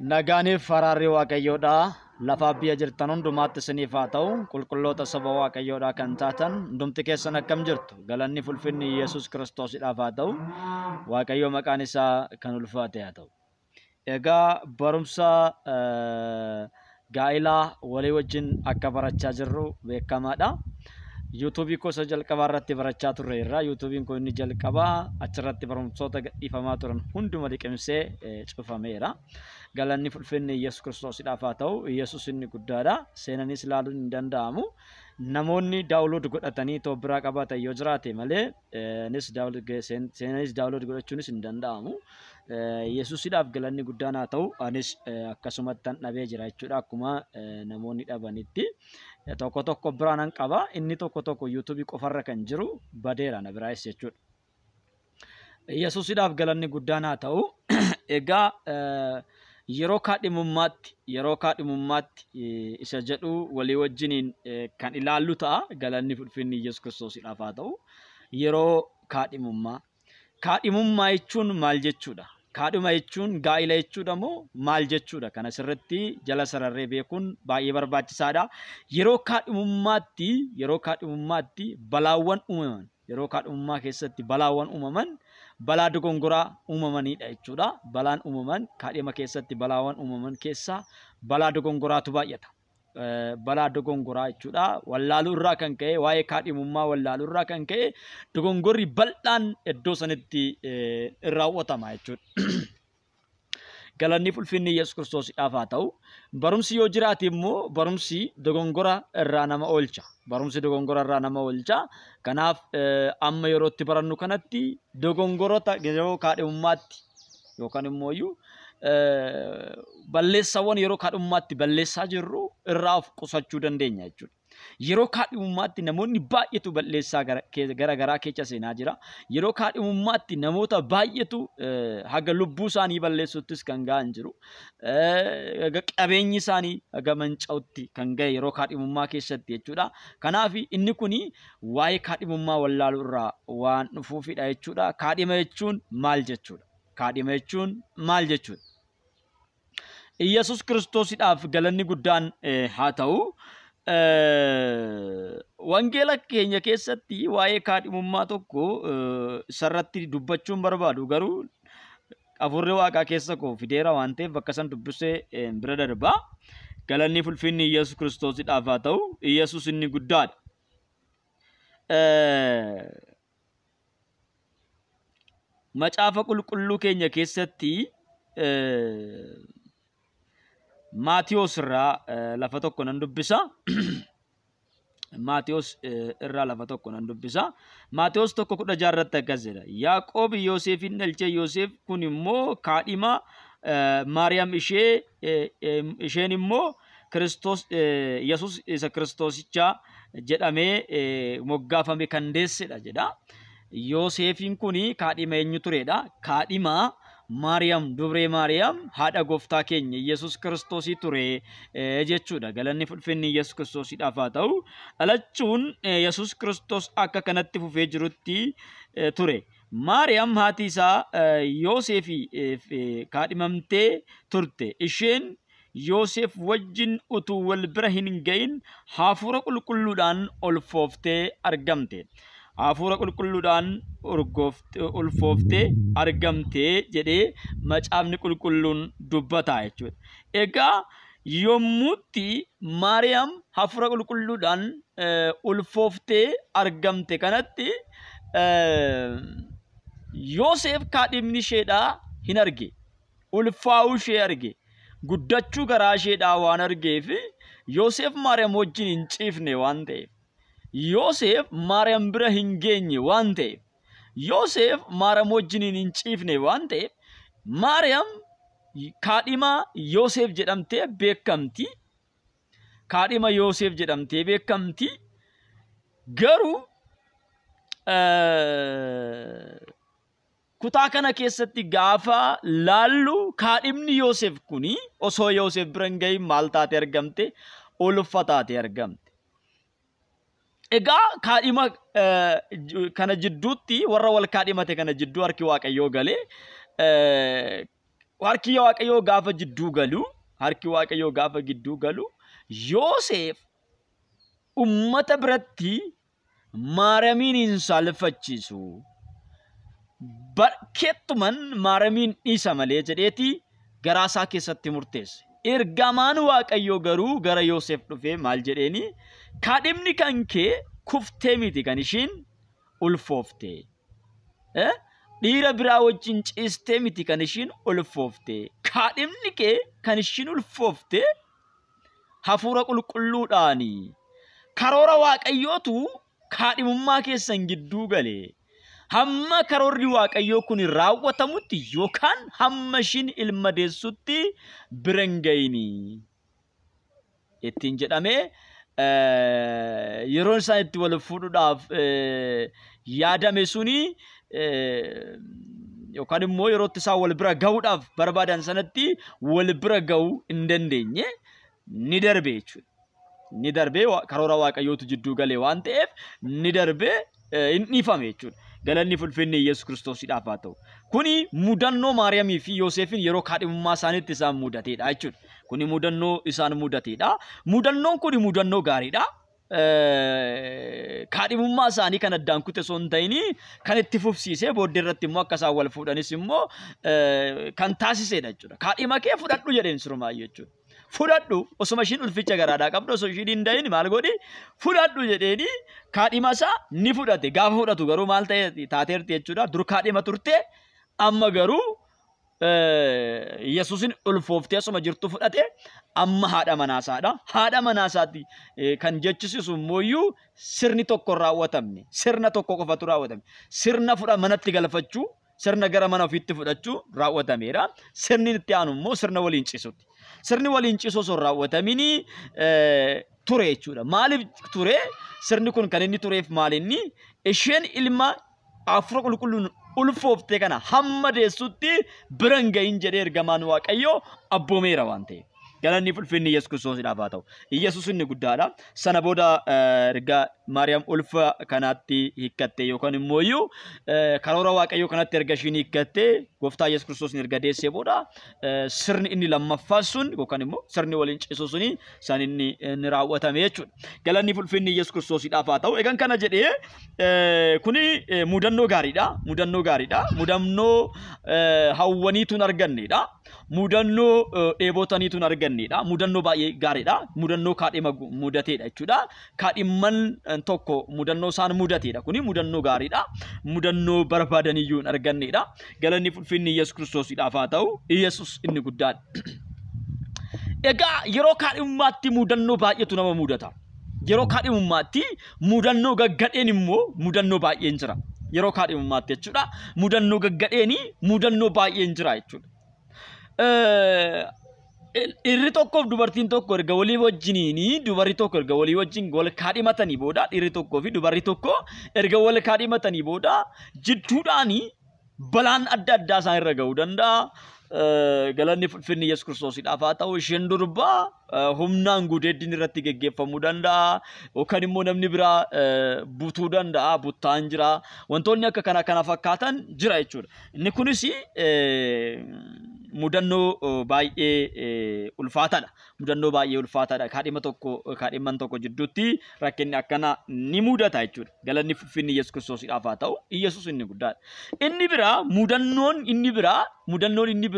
Nagaaniif faraarri Waaqayyoodhaa lafa biyya jirtan hundumaatti isiniif haa ta'u qulqulloota saba Waaqayyoodhaa kan taatan hundumti keessan akkam jirtu galanni ulfinni Yesuus Kiristoosidhaaf haa ta'u Waaqayyo maqaan isaa kan ulfaate haa ta'u. Egaa barumsa gaa'ilaa walii wajjin akka barachaa jirru beekamaadha. YouTube ko sa jalqabaa irratti barachaa turreerra. YouTubein ko inni jalqabaa achirratti barumsoota gadhiifamaa turan hunduma liqimsee cufameera. Galanni ulfinni Yesuus Kiristoosidhaaf haa ta'u. Yesuus inni guddaadha. Seenanis ilaaluun hin danda'amu. Namoonni daawulood godhatanii too biraa qabaatan yoo jiraate malee seenanis daawulood godhachuunis hin danda'amu. Yesuusidhaaf galanni guddaan haa ta'u. Anis akkasumatti dhabee jira jechuudha akkuma namoonni dhabanitti. Tokko tokko biraan qaba. Inni tokko YouTube qofarra kan jiru badeera na biraayis jechuudha. Yesuusidhaaf galanni guddaan haa ta'u. Egaa yeroo kaadhimummaatti isa jedhu walii wajjiniin kan ilaallu ta'a. Galanni ulfinni Yesuus Kiristoosidhaaf haa ta'u. Yeroo kaadhimummaa jechuun maal jechuudha? Kaadhima jechuun gaa'ila jechuudha moo maal jechuudha? Kana sirriitti jala sararree beekuun baay'ee barbaachisaadha. Yeroo kaadhimummaatti balaawwan uumaman, yeroo kaadhimummaa keessatti balaawwan uumaman, balaa dogongoraa uumamanidha jechuudha. Balaan uumaman kaadhima keessatti balaawwan uumaman keessaa balaa dogongoraatu baay'ata. Balaa dogongoraa jechuudha. Wallaaluu irraa kan ka'e waa'ee kaadhimummaa wallaaluu irraa kan ka'e dogongorri bal'aan iddoo sanitti raawwatama jechuudha. Galanni ulfinni Yesuus Kiristoosidhaaf haa ta'u. Barumsi yoo jiraate immoo barumsi dogongora irraa nama oolcha. Barumsi dogongora irraa nama oolcha. Kanaaf amma yeroo itti barannu kanatti dogongorota yeroo kaadhimummaatti yookaan immoo balleessawwan yeroo kaadhimummaatti balleessaa jirru irraa of qusachuu dandeenya jechuudha. Yeroo kaadhimummaatti namoonni baay'eetu balleessaa garaa keessa seenaa jira. Yeroo kaadhimummaatti namoota baay'eetu haga lubbuu isaanii balleessuttis kan ga'an jiru. Qabeenyi isaanii haga manca'utti kan ga'e yeroo kaadhimummaa keessatti jechuudha. Kanaaf inni kuni waa'ee kaadhimummaa wallaaluu irraa waan dhufuufidha jechuudha. Kaadhima jechuun maal jechuudha? Kaadhima jechuun maal jechuudha? Yesuus Kiristoosidhaaf galanni guddaan haa ta'u. Wangeela keenya keessatti waa'ee kaadhimummaa tokko sarratti dubbachuun barbaadu garuu Hafuurri Waaqaa keessa koo fideera waan ta'eef bakka san dubbisee bira darbaa. Galanni ulfinni Yesuus Kiristoosidhaaf haa ta'u. Yesuus inni guddaadha. Macaafa qulqulluu keenya keessatti Maatiyos irraa lafa tokko nan dubbisa. Maatiyos irraa lafa tokko nan dubbisa. Maatiyos 1:16 irratti akkas jedha. Yaaqoob Yoosefin dhalche. Yoosef kun immoo kaadhima Maariyaam isheen immoo Kiristoos Yesuus isa Kiristoosicha jedhamee moggaafame kan deessedha jedha. Yoosefin kuni kaadhima eenyu turedha? Kaadhima Maariyaam dubree Maariyaam haadha gooftaa keenya Yesuus Kiristoosii ture jechuudha. Galanni ulfinni Yesuus Kiristoosidhaaf haa ta'u. Dhalachuun Yesuus Kiristoos akka kanatti fufee jirutti ture. Maariyaam haati isaa Yoosefii kaadhimamtee turte. Isheen Yoosef wajjin utuu wal bira hin gahin hafuura qulqulluudhaan ulfooftee argamte. Hafuura qulqulluudhaan ulfooftee argamtee jedhee macaafni qulqulluun dubbata jechuudha. Egaa yommuutti Maariyaam hafuura qulqulluudhaan ulfooftee argamte kanatti Yoosef kaadhimni isheedhaa hin arge. Ulfaa'uu ishee arge. Guddachuu garaa isheedhaa waan argeef Yoosef Maariyaam wajjin hin ciifne waan ta'eef. Yoosef Maariyaam bira hin geenye waan ta'eef. Yoosef Maariyaam wajjin hin ciifne waan ta'eef. Maariyaam kaadhima Yoosef jedhamtee beekamti. Kaadhima Yoosef jedhamtee beekamti. Garuu kutaa kana keessatti gaafa laallu kaadhimni Yoosef kuni osoo Yoosef bira hin gahin maal taate argamte? Ulfa taate argamte. Egaa kaadhima kana jidduutti warra wal kaadhimate kana jidduu harki Waaqayyoo galee harki waaqayyoo gaafa jidduu galu, harki waaqayyoo gaafa gidduu galu, Yoosef ummata biratti Maariyamiin hin saalfachiisu. Bakkeettuman Maariyamiin dhiisa malee jedheeti garaasaa keessatti murteesse. Ergamaan waaqayyoo garuu gara Yoosef dhufee maal jedheeni, kaadhimni kan kee kuftee miti kan ishiin ulfoofte. Dhiira biraa wajjin ciistee miti kan ishiin ulfoofte. Kaadhimni kee kan ishiin ulfoofte hafuura qulqulluudhaani. Karoora waaqayyootu kaadhimummaa keessan gidduu galee. Hamma karoorri waaqayyoo kun raawwatamutti yookaan hamma ishiin ilma deessutti bira hin ga'ini. Ittiin jedhamee yeroon isaan itti wal fuudhuudhaaf yaadame suni yookaan immoo yerootti isaan wal bira ga'uudhaaf barbaadan sanatti wal bira ga'uu hin dandeenye ni darbe jechuudha. Ni darbee karoora waaqayyootu jidduu galee waan ta'eef ni darbee hin dhiifame jechuudha. Galanni fulfinni Yesuus Kiristoosiidhaaf haa ta'u. Kuni mudannoo Maariyamii fi Yoosefin yeroo kaadhimummaa isaaniitti isaan mudateedha jechuudha. Kuni mudannoo isaan mudateedha. Mudannoon kuni mudannoo gaariidha. Kaadhimummaa isaanii kan addaan kute osoo hin ta'in kan itti fufsiisee booddee irratti immoo akka isaan wal fuudhanis immoo kan taasisedha jechuudha. Kaadhima kee fudhadhu jedheen sirumaayyu jechuudha. Fudhadhu osuma ishiin ulficha garaadhaa qabdu osoo ishiin hin dahin maal godhi fudhadhu jedheeni kaadhima isaa ni fudhate. Gaafa fudhatu garuu maal ta'e taateerti jechuudha. Dur kaadhima turte amma garuu Yesuusin ulfooftee osuma jirtu fudhate amma haadha manaasaadha. Haadha manaasaatti kan jechisiisu immoo sirni tokko raawwatamne, sirna tokko qofatu raawwatame. Sirna fudha manatti galfachuu, sirna gara mana ofiitti fudhachuu raawwatameera. Sirni itti aanu immoo sirna waliin ciisuuti. Sirni waliin ciisuu osoo raawwatamini ture jechuudha. Maaliif ture? Sirni kun kan inni tureef maalinni isheen ilma hafuura qulqulluun ulfooftee kana hamma deessutti bira hin gahin jedhee ergamaan waaqayyoo abboomeera waan ta'eef. Galanni fulfinni Yesuus Kiristoosiidhaaf haa ta'u. Yesuus inni guddaadha. Sana booda erga Maariyaam ulfa kanaatti hiikkatte yookaan immoo karoora waaqayyoo kanatti erga ishiin hiikkatte gooftaa Yesuus Kiristoos erga deessee booda sirni inni lammaffaa sun yookaan immoo sirni waliin ciisuu suni san inni raawwatame jechuudha. Galanni fulfinni Yesuus Kiristoosiidhaaf haa ta'u. Egaan kana jedhee kuni mudannoo gaariidha. Mudannoo gaariidha. Mudannoo hawwaniituun argannedha. Mudannoo dheebotaniituun argannedha. Mudannoo baay'ee gaariidha. Mudannoo kaadhima mudateedha jechuudha. Kaadhimman tokko mudannoo isaan mudateedha. Kuni mudannoo gaariidha. Mudannoo barbaadaniyyuu argannedha. Galanni fulfinni Yesuus Kiristoosiidhaaf haa ta'u. Yesuus inni guddaadha. Egaa yeroo kaadhimummaatti mudannoo baay'eetu nama mudata. Yeroo kaadhimummaatti mudannoo gaggadheen immoo mudannoo baay'een jira. Yeroo kaadhimummaatti jechuudha. Mudannoo gaggadheeni mudannoo baay'een jira jechuudha. Irri tokkoof dubartiin tokko erga walii wajjiniini dubarri tokko erga walii wajjin wal kaadhimatanii booda dhiirri tokkoo fi dubarri tokko erga wal kaadhimatanii booda jidduudhaani balaan adda addaa isaan irra ga'uu danda'a. Galanni fulfinni Yesuus Kiristoosiidhaaf haa ta'u. Isheen durbaa humnaan gudeeddiin irratti geggeeffamuu danda'a yookaan immoo namni biraa butuu danda'a. Buttaan jira. Wantoonni akka kana fakkaatan jira jechuudha. Inni kunis mudannoo baay'ee ulfaataadha. Mudannoo baay'ee ulfaataadha. Kaadhimman tokko jidduutti rakkinni akkana ni mudata jechuudha. Galanni fulfinni Yesuus Kiristoosiidhaaf haa ta'u. Yesuus inni guddaadha. Inni biraa mudannoon inni biraa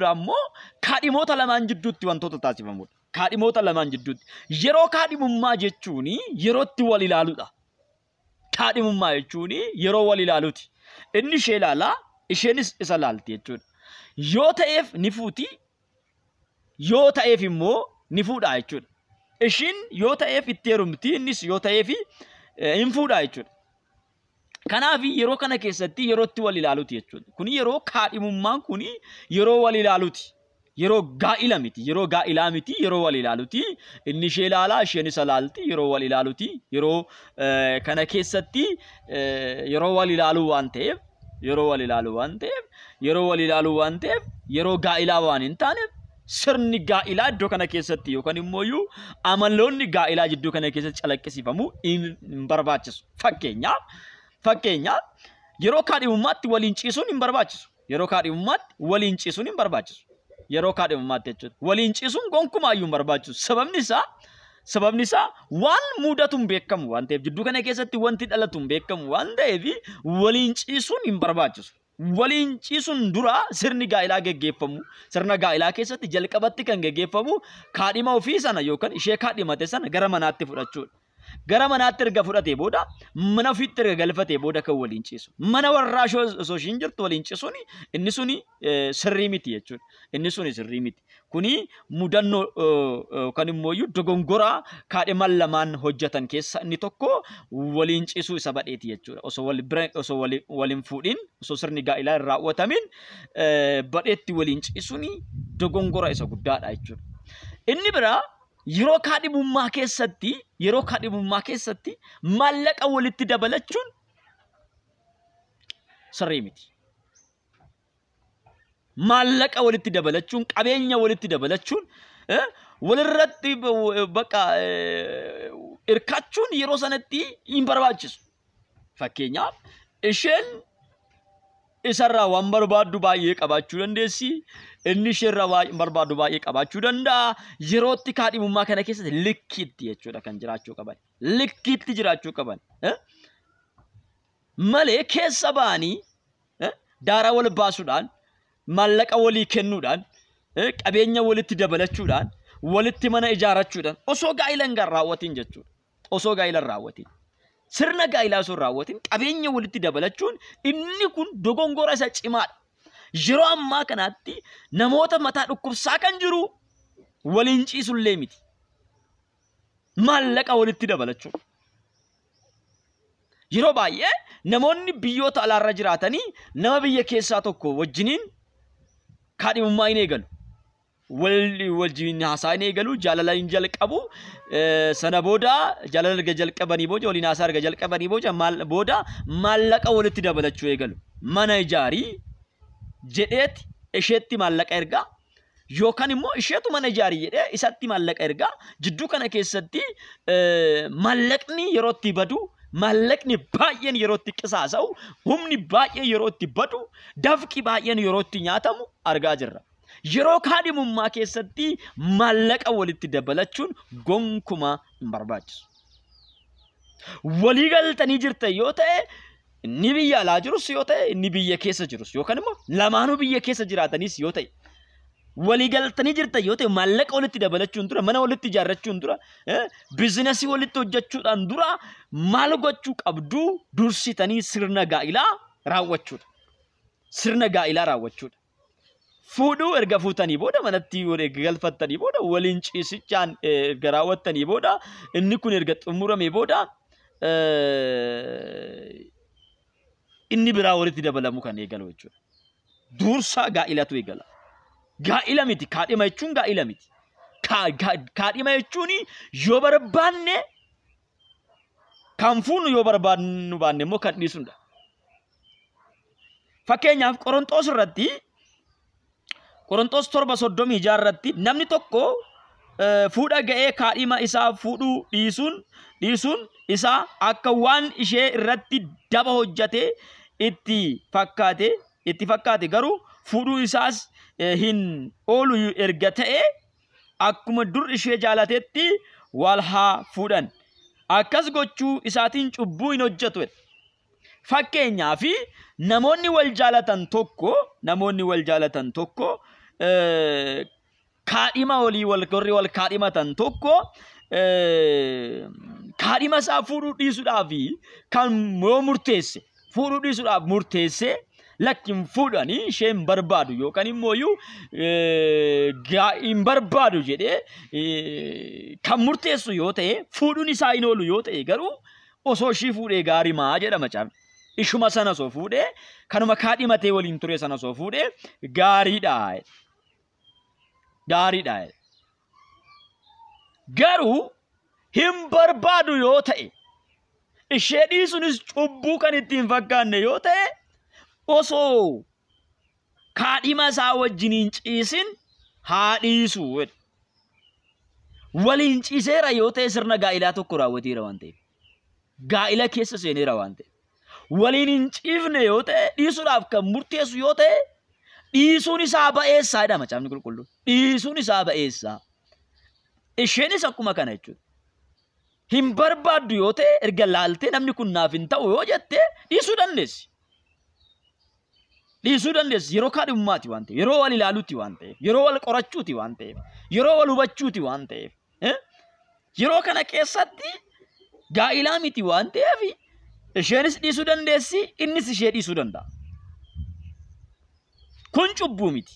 immoo kaadhimoota lamaan jidduutti wantoota taasifamudha. Kaadhimoota lamaan jidduutti yeroo kaadhimummaa jechuun yerootti wal ilaaluudha. Kaadhimummaa jechuun yeroo wal ilaaluuti. Inni ishee ilaalaa, isheenis isa ilaalti jechuudha. Yoo ta'eef ni fuuti, yoo ta'eef immoo ni fuudha jechuudha. Ishiin yoo ta'eef itti heerumti, innis yoo ta'eef hin fuudha jechuudha. Kanaaf yeroo kana keessatti yerootti wal ilaaluuti jechuudha. Kuni yeroo kaadhimummaan kuni yeroo wal ilaaluuti. Yeroo gaa'ila miti, yeroo gaa'ilaa miti, yeroo wal ilaaluuti. Inni ishee ilaalaa, isheen isa ilaalti, yeroo wal ilaaluuti. Yeroo kana keessatti yeroo wal ilaaluu waan ta'eef, yeroo gaa'ilaa waan hin taaneef sirni gaa'ilaa iddoo kana keessatti yookaan immoo amaloonni gaa'ilaa jidduu kana keessatti calaqqisiifamuu hin barbaachisu. Fakkeenyaaf yeroo kaadhimummaatti waliin ciisuun hin barbaachisu. Yeroo kaadhimummaatti waliin ciisuun hin barbaachisu. yeroo kaadhimummaatti jechuudha. Waliin ciisuun gonkumaayyuu hin barbaachisu. Sababni isaa waan mudatu hin beekamu waan ta'eef jidduu kana keessatti wanti dhalatu hin beekamu waan ta'eef waliin ciisuun hin barbaachisu. Waliin ciisuun dura sirni gaa'ilaa geggeeffamu. Sirna gaa'ilaa keessatti jalqabatti kan geggeeffamu kaadhima ofii sana yookaan ishee kaadhimate sana gara manaatti fudhachuudha. Gara manaatti erga fudhatee booda mana ofiitti erga galfatee booda kan waliin ciisu. Mana warraa osoo ishiin jirtu waliin ciisuun inni suni sirrii miti jechuudha. Inni suni sirrii miti. Kuni mudannoo kan immoo dogongoraa kaadhiman lamaan hojjetan keessa inni tokko waliin ciisuu isa badheeti jechuudha. Osoo waliin fuudhin osoo sirni gaa'ilaa hin raawwatamin badheetti waliin ciisuun dogongora isa guddaadha jechuudha. Inni biraa yeroo kaadhimummaa keessatti maallaqa walitti dabalachuun sirrii miti. Maallaqa walitti dabalachuun, qabeenya walitti dabalachuun, walirratti bakka hirkachuun yeroo sanatti hin barbaachisu. Fakkeenyaaf isheen isarraa waan barbaaddu baay'ee qabaachuu dandeessi. Inni isheerraa waan barbaaddu baay'ee qabaachuu danda'a. Yerootti kaadhimummaa kana keessatti likkiitti jechuudha kan jiraachuu qaban. Likkiitti jiraachuu qaban. Malee keessa ba'anii daaraa wal baasuudhaan, maallaqa walii kennuudhaan, qabeenya walitti dabalachuudhaan, walitti mana ijaarrachuudhaan osoo gaa'ila hin raawwatin jechuudha. Osoo gaa'ila hin raawwatin. Sirna gaa'ilaa osoo hin raawwatin qabeenya walitti dabalachuun inni kun dogongora isa cimaadha. Yeroo ammaa kanaatti namoota mataa dhukkubsaa kan jiru waliin ciisullee miti. Maallaqa walitti dabalachuun. Yeroo baay'ee namoonni biyyoota alaarra jiraatanii nama biyya keessaa tokko wajjiniin kaadhimummaa hin eegalu. Wajjin haasaa hin eegalu, jaalala hin jalqabu. Sana booda jaalala erga jalqabanii booda waliin haasaa erga jalqabanii booda maallaqa walitti dabalachuu eegalu. Mana ijaarii jedheeti isheetti maallaqa ergaa yookaan immoo isheetu mana ijaarii jedhee isatti maallaqa ergaa. Jidduu kana keessatti maallaqni yeroo itti badu, maallaqni baay'een yeroo itti qisaasa'u, humni baay'een yeroo itti badu, dafqi baay'een yeroo itti nyaatamu argaa jirra. Yeroo kaadhimummaa keessatti maallaqa walitti dabalachuun gonkumaa hin barbaachisu. Walii galtanii jirtan yoo ta'e inni biyya alaa jirus yoo ta'e inni biyya keessa jirus yookaan immoo lamaanuu biyya keessa jiraatanis yoo ta'e walii galtanii jirtan yoo ta'e maallaqa walitti dabalachuun dura, mana walitti ijaarrachuun dura, biizinasii walitti hojjechuudhaan dura maal gochuu qabdu dursitanii sirna gaa'ilaa raawwachuudha. Sirna gaa'ilaa raawwachuudha. Fuudhuu erga fuutanii booda manatti erga galfattanii booda waliin ciisichaan erga raawwattanii booda inni kun erga xumuramee booda inni biraa walitti dabalamu kan eegalu jechuudha. Dursa gaa'ilatu eegala. Gaa'ila miti. Kaadhima jechuun gaa'ila miti. Kaadhima jechuun yoo barbaanne kan fuunu yoo barbaannu baanne immoo kan dhiisudha. Fakkeenyaaf Qorontos irratti Qorontos 7:36 irratti namni tokko fuudha ga'ee kaadhima isaa fuudhuu dhiisuun isaa akka waan ishee irratti daba hojjate itti fakkaate garuu fuudhuu isaas hin oolu erga ta'e akkuma dur ishee jaalatetti wal haa fuudhan. Akkas gochuu isaatiin cubbuu hin hojjetu. Fakkeenyaaf namoonni wal jaalatan tokko kaadhima walii warri wal kaadhimatan tokko kaadhima isaa fuudhuu dhiisuudhaaf kan murteesse fuudhuu dhiisuudhaaf murteesse lakkin fuudhanii isheen barbaadu yookaan immoo hin barbaadu jedhee kan murteessu yoo ta'e fuudhuun isaa hin oolu yoo ta'e garuu osoo ishii fuudhee gaarii maa jedhama caafni. Ishuma sana osoo fuudhee kanuma kaadhimatee waliin ture sana osoo fuudhee gaariidha. Garuu hin barbaadu yoo ta'e ishee dhiisuunis cubbuu kan ittiin fakkaanne yoo ta'e osoo kaadhima isaa wajjiniin ciisin haa dhiisu. Waliin ciiseera yoo ta'e sirna gaa'ilaa tokko raawwateera waan ta'eef. Gaa'ila keessa seeneera waan ta'eef. Waliin hin ciifne yoo ta'e dhiisuudhaaf kan murteessu yoo ta'e dhiisuun isaa ba'eessaadha macaafni qulqulluun. Dhiisuun isaa ba'eessaa. Isheenis akkuma kana jechuudha. Hin barbaaddu yoo ta'e erga laaltee namni kun naaf hin ta'u yoo jettee dhiisuu dandeessi. Dhiisuu dandeessi yeroo kaadhimummaati waan ta'eef, yeroo wal ilaaluuti waan ta'eef, yeroo wal qorachuuti waan ta'eef, yeroo wal hubachuuti waan ta'eef. Yeroo kana keessatti gaa'ilaa miti waan ta'eef isheenis dhiisuu dandeessi, innis ishee dhiisuu danda'a. Kun cubbuu miti.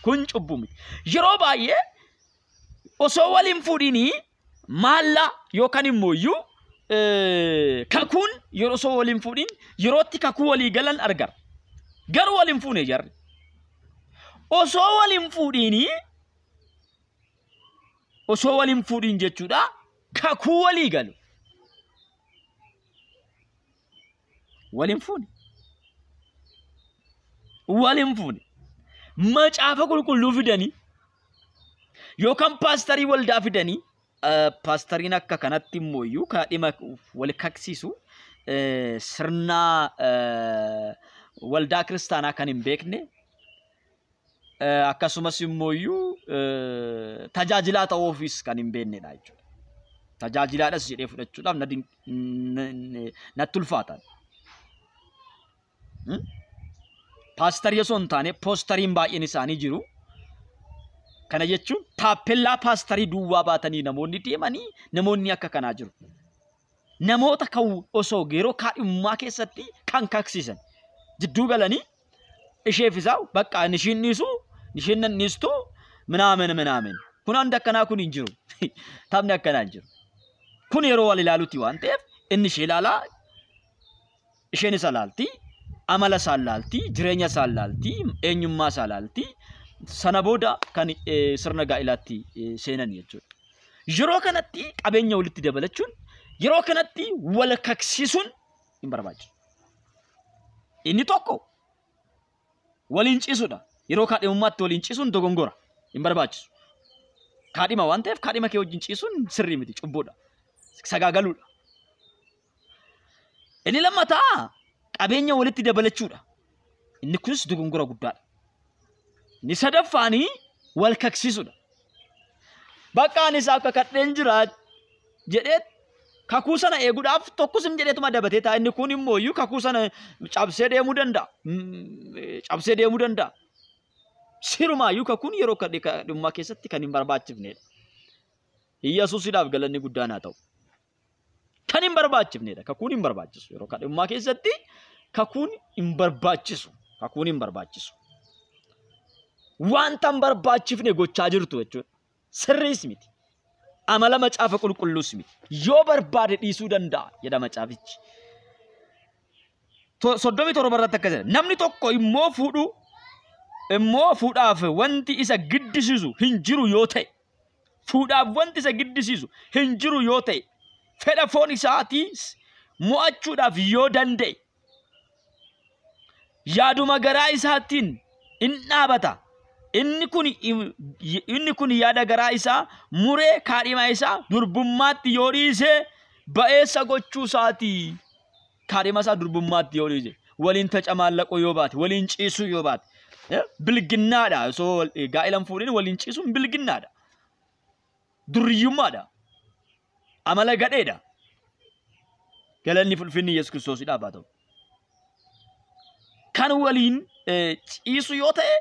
Kun cubbuu miti. Yeroo baay'ee osoo waliin fuudhinii maallaa yookaan immoo iyyuu kakuun yeroo osoo waliin fuudhin yerootti kakuu walii galan argara. Garuu waliin fuune jarri. Osoo waliin fuudhin jechuudha kakuu walii galu. Waliin fuune. Macaafa qulqulluu fidanii yookaan paastarii waldaa fidanii paastariin akka kanatti immoo iyyuu kaadhima wal kaksiisu sirna waldaa kiristaanaa kan hin beekne akkasumas immoo iyyuu tajaajilaa ta'uufis kan hin beeknedha jechuudha. Tajaajilaadhas jedhee fudhachuudhaaf natti ulfaatan. Paastarii osoo hin taane poostariin baay'een isaanii jiru. Kana jechuun taappellaa paastarii duwwaa baatanii namoonni deemanii namoonni akka kanaa jiru. Namoota kan osoo yeroo kaadhimummaa keessatti kan kaksiisan jidduu galanii isheef isaa bakka nishiin dhiisu nishiin nan dhiistu minaamen. Kun hunda akkanaa kun hin jiru. Taphni akkanaa hin jiru. Kun yeroo wal ilaaluuti waan ta'eef inni ishee ilaalaa isheen isa ilaalti. Amala isaa ilaalti, jireenya isaa ilaalti, eenyummaa isaa ilaalti. Sana booda kan sirna gaa'ilaatti seenan jechuudha. Yeroo kanatti qabeenya walitti dabalachuun, yeroo kanatti wal kaksiisuun hin barbaachisu. Inni tokko waliin ciisuudha. Yeroo kaadhimummaatti waliin ciisuun dogongora hin barbaachisu. Kaadhima waan ta'eef kaadhima kee wajjin ciisuun sirrii miti, cubbuudha. Sagaagaluudha. Inni lammataa qabeenya walitti dabalachuudha. Inni kunis dogongora guddaadha. Inni sadaffaanii wal kaksiisuudha. Bakka anis akka kadheen jira jedhee kakuu sana eeguudhaaf tokkos hin jedheetuma dabatee ta'a. Inni kun immoo iyyuu kakuu sana cabsee deemuu danda'a. Sirumaayyuu kakuun yeroo kadhimummaa keessatti kan hin barbaachifnedha. Iyyesuusiidhaaf galanni guddaan haa ta'u. Kan hin barbaachifnedha. Kakuun hin barbaachisu. Yeroo kadhimummaa keessatti kakuun hin barbaachisu. Wanta hin barbaachifne gochaa jirtu jechuudha. Sirriis miti. Amala macaafa qulqulluus miti. Yoo barbaade dhiisuu danda'a jedha macaafichi. 37 irratti akkas jedha. Namni tokko immoo fuudhaaf wanti isa giddisiisu hin jiru yoo ta'e. Fedha foon isaatiis mo'achuudhaaf yoo danda'e. Yaaduma garaa isaatiin in dhaabata. Inni kun yaada garaa isaa muree kaadhima isaa durbummaatti yoo dhiise ba'eessa gochuu isaati. Kaadhima isaa durbummaatti yoo dhiise waliin tacamaallaquu yoo baate waliin ciisuu yoo baate bilginnaadha. Osoo gaa'ilan fuudhin waliin ciisuun bilginnaadha. Durriyyummaadha. Amala gadheedha. Galanni fulfinni Yesuus Kiristoosiidhaaf haa ta'u. Kan waliin ciisu yoo ta'e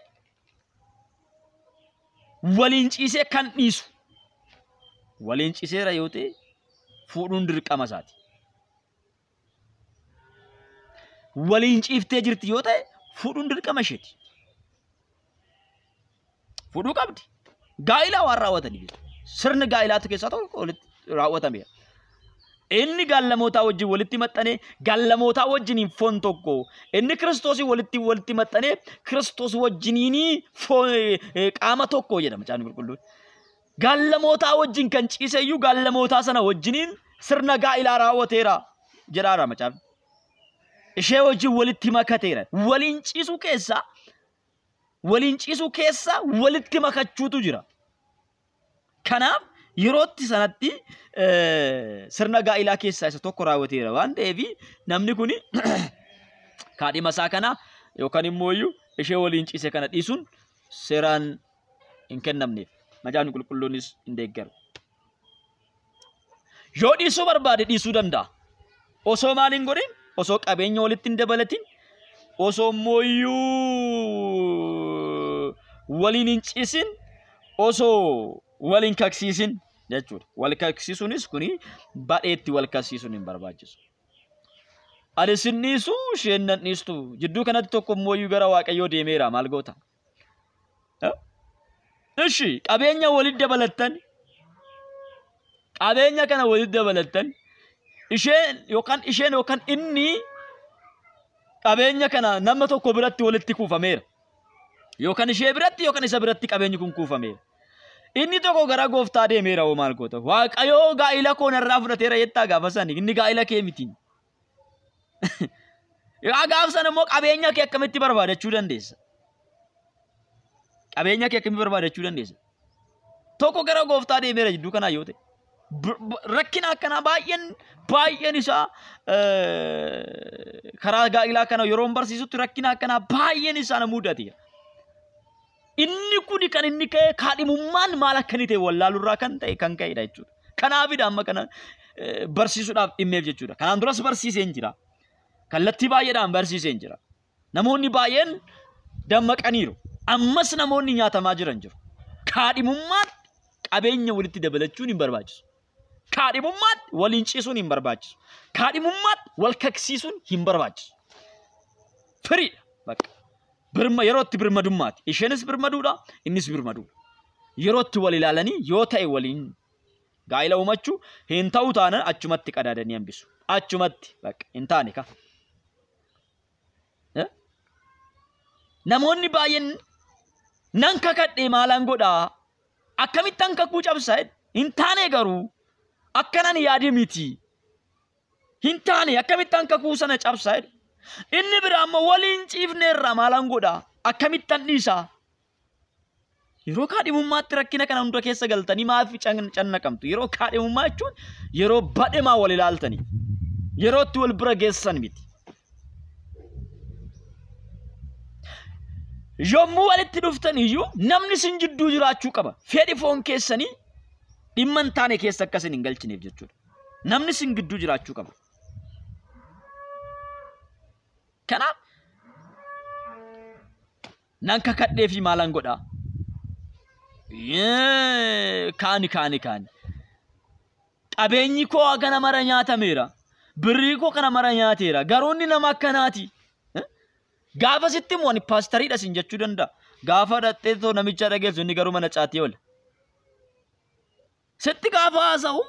waliin ciisee kan dhiisu. Waliin ciiseera yoo ta'e fuudhuun dirqama isaati. Waliin ciiftee jirti yoo ta'e fuudhuun dirqama isheeti. Fuudhuu qabdi. Gaa'ilaa waan raawwatanii sirni gaa'ilaatu keessaa tokko walitti raawwatameera. Inni gaallamootaa wajjin walitti maxxanee gaallamootaa wajjiniin foon tokko. Inni Kiristoosii walitti maxxanee Kiristoos wajjiniin qaama tokko jedha macaafni qulqulluun. Gaallamootaa wajjin kan ciise iyyuu gaallamootaa sana wajjiniin sirna gaa'ilaa raawwateera jedhaara macaafni. Ishee wajjin walitti makateera. Waliin ciisuu keessa walitti makachuutu jira. Kanaaf yerootti sanatti sirna gaa'ilaa keessaa isa tokko raawwateera waan ta'eef namni kun kaadhima isaa kana yookaan immoo iyyuu ishee waliin ciise kana dhiisuun seeraan hin kennamneef macaafni qulqulluunis hin deeggaru. Yoo dhiisuu barbaade dhiisuu danda'a. Osoo maal hin godhin, osoo qabeenya walitti hin dabalatin, osoo mooyyuu waliin hin ciisin, osoo waliin kaksiisin jechuudha. Wal kaksiisuunis kuni badheetti wal kaksiisuun hin barbaachisu. Ani sin dhiisu isheen nan dhiistu jidduu kanatti tokko mooyyuu gara Waaqayyoo deemeera maal goota? Ishi qabeenya walitti dabalattan, qabeenya kana walitti dabalattan, isheen yookaan inni qabeenya kana nama tokko biratti walitti kuufameera. Yookaan ishee biratti yookaan isa biratti qabeenyi kun kuufameera. Inni tokko gara Gooftaa deemeera hoo maal goota? Waaqayyoo gaa'ila koo narraa fudhateera jettaa gaafa sani inni gaa'ila kee miti. Gaafa sana immoo qabeenya kee akkamitti barbaadachuu dandeessa? Qabeenya kee akkamitti barbaadachuu dandeessa? Tokko gara Gooftaa deemeera jidduu kanaa yoo ta'e. Rakkina akkanaa baay'een isaa karaa gaa'ilaa kana yeroo barsiisutti rakkina akkanaa baay'een isaa na mudate. Inni kuni kan inni ka'e kaadhimummaan maal akka inni ta'e wallaalurraa kan ka'edha jechuudha. Kanaafidha amma kana barsiisuudhaaf dhimmeef jechuudha. Kanaan duras barsiiseen jira. Kallattii baay'eedhaan barsiiseen jira. Namoonni baay'een dammaqaniiru. Ammas namoonni nyaatamaa jiran jiru. Kaadhimummaan qabeenya walitti dabalachuun hin barbaachisu. Kaadhimummaan waliin ciisuun hin barbaachisu. Kaadhimummaan wal kaksiisuun hin barbaachisu. Firiidha bakka. Yerootti birmadummaati. Isheenis birmaduudha, innis birmaduudha. Yerootti wal ilaalanii yoo ta'e waliin gaa'ila uumachuu hin ta'u taanaan achumatti qadaadanii hambisu. Achumatti bakka hin taane ka. Namoonni baay'een nan kakadhee maalaan godhaa? Akkamittan kakuu cabsaa? Hin taane garuu akkanan yaade miti. Hin taane akkamittan kakuu sana cabsaa? Inni biraa ammoo waliin ciifneerraa maalaan godhaa? Akkamittan dhiisaa? Yeroo kaadhimummaatti rakkina kana hunda keessa galtanii maaf cannaqamtu? Yeroo kaadhimummaa jechuun yeroo badhemaa wal ilaaltanii, yerootti wal bira geessan miti. Yommuu walitti dhuftan iyyuu namni sin jidduu jiraachuu qaba. Fedhi foon keessanii dhimma hin taane keessa akkasin hin galchineef jechuudha. Namni sin gidduu jiraachuu qaba. Kanaaf nan kakadhee fi maalan godhaa? Kaani. Qabeenyi koo kana mara nyaatameera. Birrii koo kana mara nyaateera. Garoonni nama akkanaati. Gaafa sitti immoo ani paastariidha sin jechuu danda'a. Gaafa dhattee too namicha dhageessu inni garuu mana caatee oola. Sitti gaafa haasa'u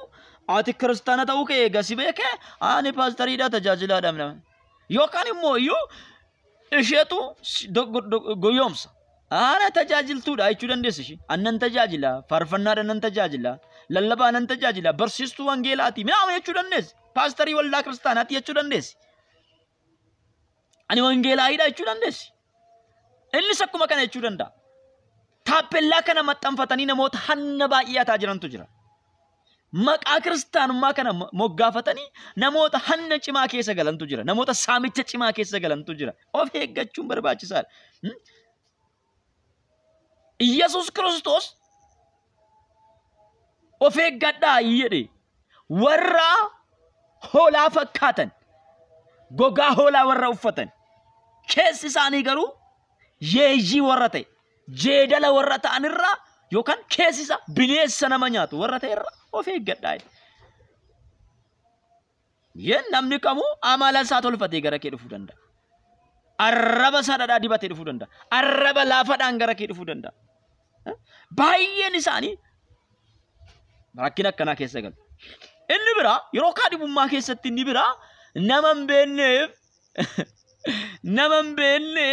ati kiristaana ta'uu kee eegasi beekee ani paastariidha tajaajilaadha. Yookaan immoo iyyuu isheetu goyoomsa. Ana tajaajiltuudha jechuu dandeessi ishee. Annan tajaajila, faarfannaadha nan tajaajila, lallabaa nan tajaajila, barsiistuu wangeelaati. Mi'aama jechuu dandeessi. Paastarii waldaa kiristaanaati jechuu dandeessi. Ani wangeelaayidha jechuu dandeessi. Innis akkuma kana jechuu danda'a. Taappellaa kana maxxanfatanii namoota hanna baay'ee hataa jirantu jira. Maqaa kiristaanummaa kana moggaafatanii namoota hanna cimaa keessa galantu jira. Namoota saamicha cimaa keessa galantu jira. Of eeggachuun barbaachisaadha. Yesuus Kiristoos of eeggadhaa jedhe warra hoolaa fakkaatan gogaa hoolaa warra uffatan keessi isaanii garuu yeeyyii warra ta'e jeedala warra ta'an irraa yookaan keessi isaa bineensa nama nyaatu warra ta'e irraa of eeggadhaa. Namni kamuu amala isaa tolfatee gara kee dhufuu danda'a. Arraba isaa dhadhaa dibatee dhufuu danda'a. Arraba laafaadhaan gara kee dhufuu danda'a. Baay'een isaanii rakkina akkanaa keessa galu. Inni biraa yeroo kaadhimummaa keessatti inni biraa nama hin beekne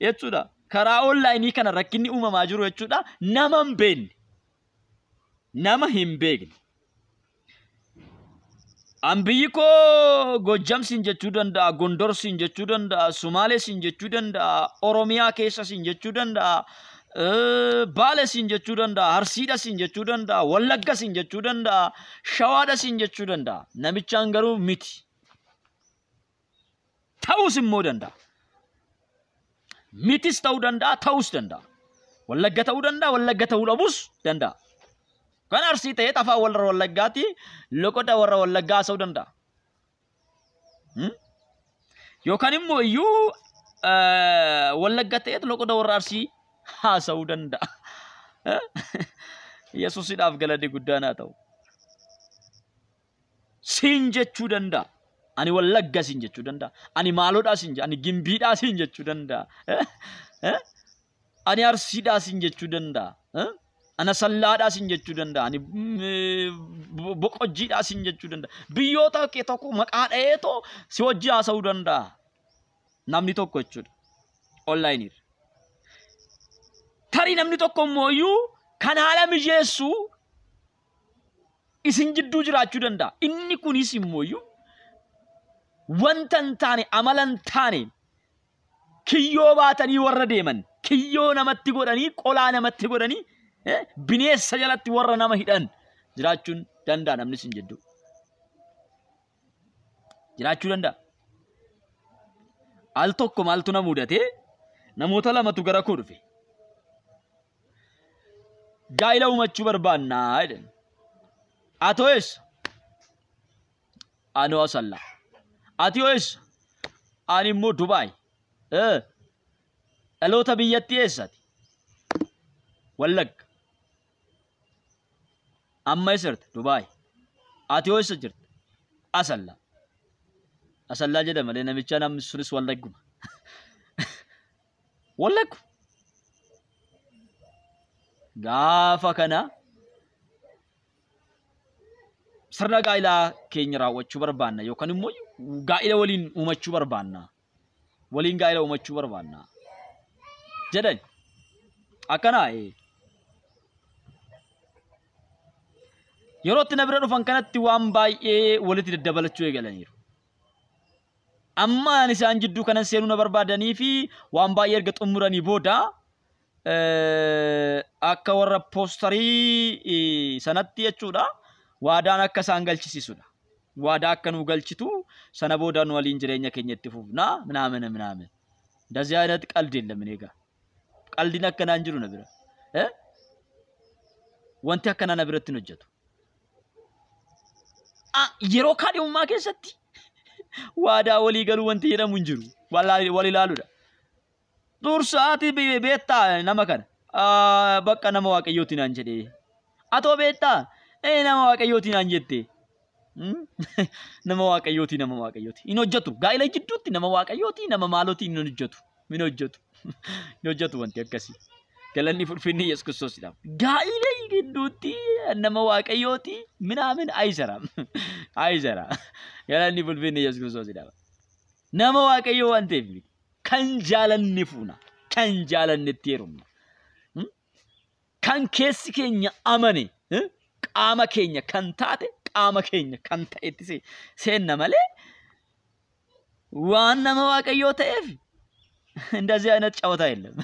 jechuudha. Karaa onlaayinii kana rakkinni uumamaa jiru jechuudha. Nama hin beekne. Ambiyyi koo Gojjam siin jechuu danda'a, Gondor siin jechuu danda'a, Sumaalee siin jechuu danda'a, Oromiyaa keessa siin jechuu danda'a, Baale siin jechuu danda'a, Harsiidha siin jechuu danda'a, Wallagga siin jechuu danda'a, Shawaadha siin jechuu danda'a. Namichaan garuu miti. Ta'uus immoo danda'a. mitis ta'uu danda'a ta'us danda'a. Wallagga ta'uu danda'a wallagga ta'uu dhabus danda'a. Kan Arsii ta'ee afaan warra wallaggaati loqoda warra wallaggaa haasa'uu danda'a. Yookaan immoo iyyuu wallagga ta'ee loqoda warra Arsii haasa'uu danda'a. Yesuusidhaaf galanni guddaan haa ta'u. Siin jechuu danda'a. Ani wallagga siin jechuu danda'a. Ani maaloodhaa siin jechuu, ani gimbiidhaa siin jechuu danda'a. Ani Arsiidhaa siin jechuu danda'a. Ana sallaadhaa siin jechuu danda'a. Ani boqojjiidhaa siin jechuu danda'a. Biyyoota kee tokko maqaa dha'eetoo si wajji haasa'uu danda'a. Namni tokko jechuudha. Online irra. Tarii namni tokko immoo iyyuu kan haala mijeessu isin jidduu jiraachuu danda'a. Inni kunis immoo iyyuu wanta hin taane amala hin taane kiyyoo baatanii warra deeman kiyyoo namatti godhanii qolaa namatti godhanii bineensa jalatti warra nama hidhan jiraachuun danda'a namni isin jidduu. Jiraachuu danda'a. Al tokko maaltu na mudate namoota lamatu gara koo dhufe. Gaa'ila uumachuu barbaannaa jedhan. Atoo eessa? Anoo Asallaa. Ati eessa? Ani immoo Dubaay. Dhaloota biyyattii eessaati? Wallagga. Amma eessa jirta? Dubaay. Ati eessa jirta? Asallaa. Asallaa jedhama malee namicha namni sunis wallagguma. Wallaggu. Gaafa kana sirna gaa'ilaa keenya raawwachuu barbaanna yookaan immoo gaa'ila waliin uumachuu barbaanna. Waliin gaa'ila uumachuu barbaanna. Jedhan akkanaa yeroo itti na bira dhufan kanatti waan baay'ee walitti daddabalachuu eegalaniiru. Amma ani isaan jidduu kanan seenuu na barbaadanii fi waan baay'ee erga xumuranii booda akka warra poostarii sanatti jechuudha. Waadaan akka isaan galchisiisudha. Waadaa akka nu galchitu sana booda nu waliin jireenya keenya itti fufna ምናምን. እንደዚህ አይነት ቀልድ የለም እኔ ጋር ቀልድን akkanaan jiru na bira wanti akkana na biratti hojjetu yeroo kaadhimummaa keessatti waadaa walii galuu wanti jedhamu hin jiru wal ilaaluudha. Dursaati beektaa nama kana bakka nama waaqayyooti naan jedhee atoo beektaa nama waaqayyooti naan jette nama waaqayyooti hin hojjetu gaa'ila jidduutti nama waaqayyooti nama maalooti hin hojjetu wanti akkasii galanni fulfinni Yesuus Kiristoosiidhaaf gaa'ila jidduutti nama waaqayyooti ምናምን አይሰራም galanni fulfinni Yesuus Kiristoosiidhaaf nama waaqayyoo waan ta'eef kan jaalanni fuuna kan jaalannetti heerumna kan keessi keenya amane qaama keenya kan taate qaama keenya kan ta'etti seenna malee waan nama waaqayyoo ta'eef እንደዚህ አይነት ጨዋታ የለም።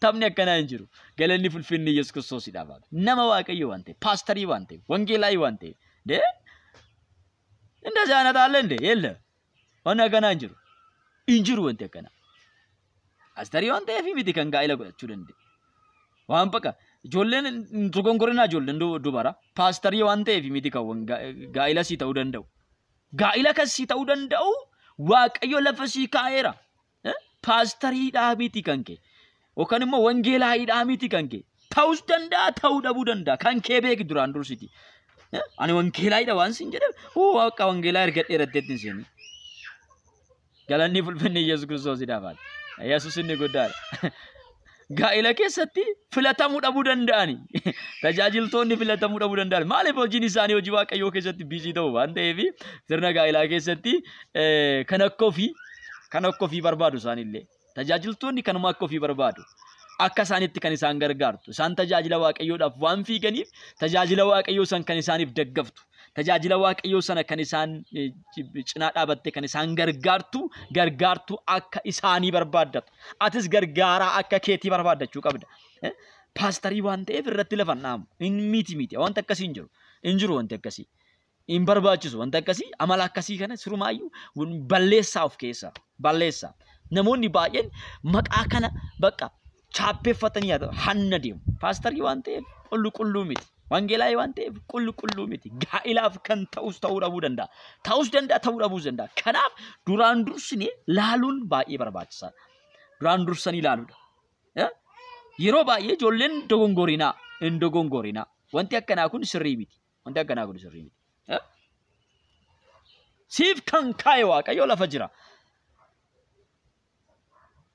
ታምኔ አከና እንጅሩ ገለኒ ፍልፍልኒ ኢየሱስ ክርስቶስ ይዳባል ነማ ዋቀዩ አንተ ፓስተሪ ዋንተ ወንጌላዊ ዋንተ እንደዚህ አይነት አለ እንዴ? የለ ሆነ ገና እንጅሩ ወንተ ከና አስተሪ ዋንተ ፊሚቲ ከንጋ አይለቆቹ እንዴ ዋን በቃ ጆለን ቱጎንጎርና ጆለን ዱባራ ፓስተሪ ዋንተ ፊሚቲ ከወንጋ ጋይላ ሲተው ደንደው ጋይላ ከሲተው ደንደው ዋቀዩ ለፈሲ ካኤራ ፓስተሪ ዳቢቲ ከንኬ ወከንሞ ወንጌላዊ ዳሚቲ ከንኬ ታውስ ደንዳ ታው ደቡ ደንዳ ከንኬ ቤክ ዱራን ዱርሲቲ አኔ ወንጌላዊ ዳዋን ሲንጀደ ዋቃ ወንጌላዊ እርገጥ ረደትን ሲኒ ገለኒ ፍልፍልኒ ኢየሱስ ክርስቶስ ይዳባል ኢየሱስን ይጎዳል ጋኢላ ከሰቲ ፍለታሙ ደቡ ደንዳኒ ተጃጅልቶኒ ፍለታሙ ደቡ ደንዳል ማለ ቦጂኒ ሳኒ ወጂ ዋቀዮ ከሰቲ ቢዚ ተው አንተ ኤቪ ዝርና ጋኢላ ከሰቲ ከነኮፊ በርባዱ ሳኒሌ ተጃጅልቶኒ ከነማኮፊ በርባዱ akka isaanitti kan isaan gargaartu isaan tajaajila waaqayyoodhaaf waan fiiganiif tajaajila waaqayyoo san kan isaaniif daggaftu tajaajila waaqayyoo sana kan isaan cinaa dhaabatte kan isaan gargaartu akka isaanii barbaaddatu atis gargaaraa akka keetii barbaaddachuu qabda paastarii waan ta'eef irratti lafannaamu miti wanta akkasii injiru wanta akkasii in barbaachisu wanta akkasii amala akkasii kana surumaayyuu balleessaa of keessaa balleessaa namoonni baay'een maqaa kana bakka chaappeeffatanii hanna deemu. Paastarii waan ta'eef qulqulluu miti. Wangeelaa waan ta'eef qulqulluu miti. Gaa'ilaaf kan ta'us ta'uu dhabuu danda'a. Ta'uu dhabuu danda'a. Kanaaf duraan dursinee laaluun baay'ee barbaachisaadha. Duraan dursanii laaluudha. Yeroo baay'ee ijoolleen hin dogongorinaa. Wanti akkanaa kun sirrii miti. Siif kan kaa'e Waaqayyo lafa jira.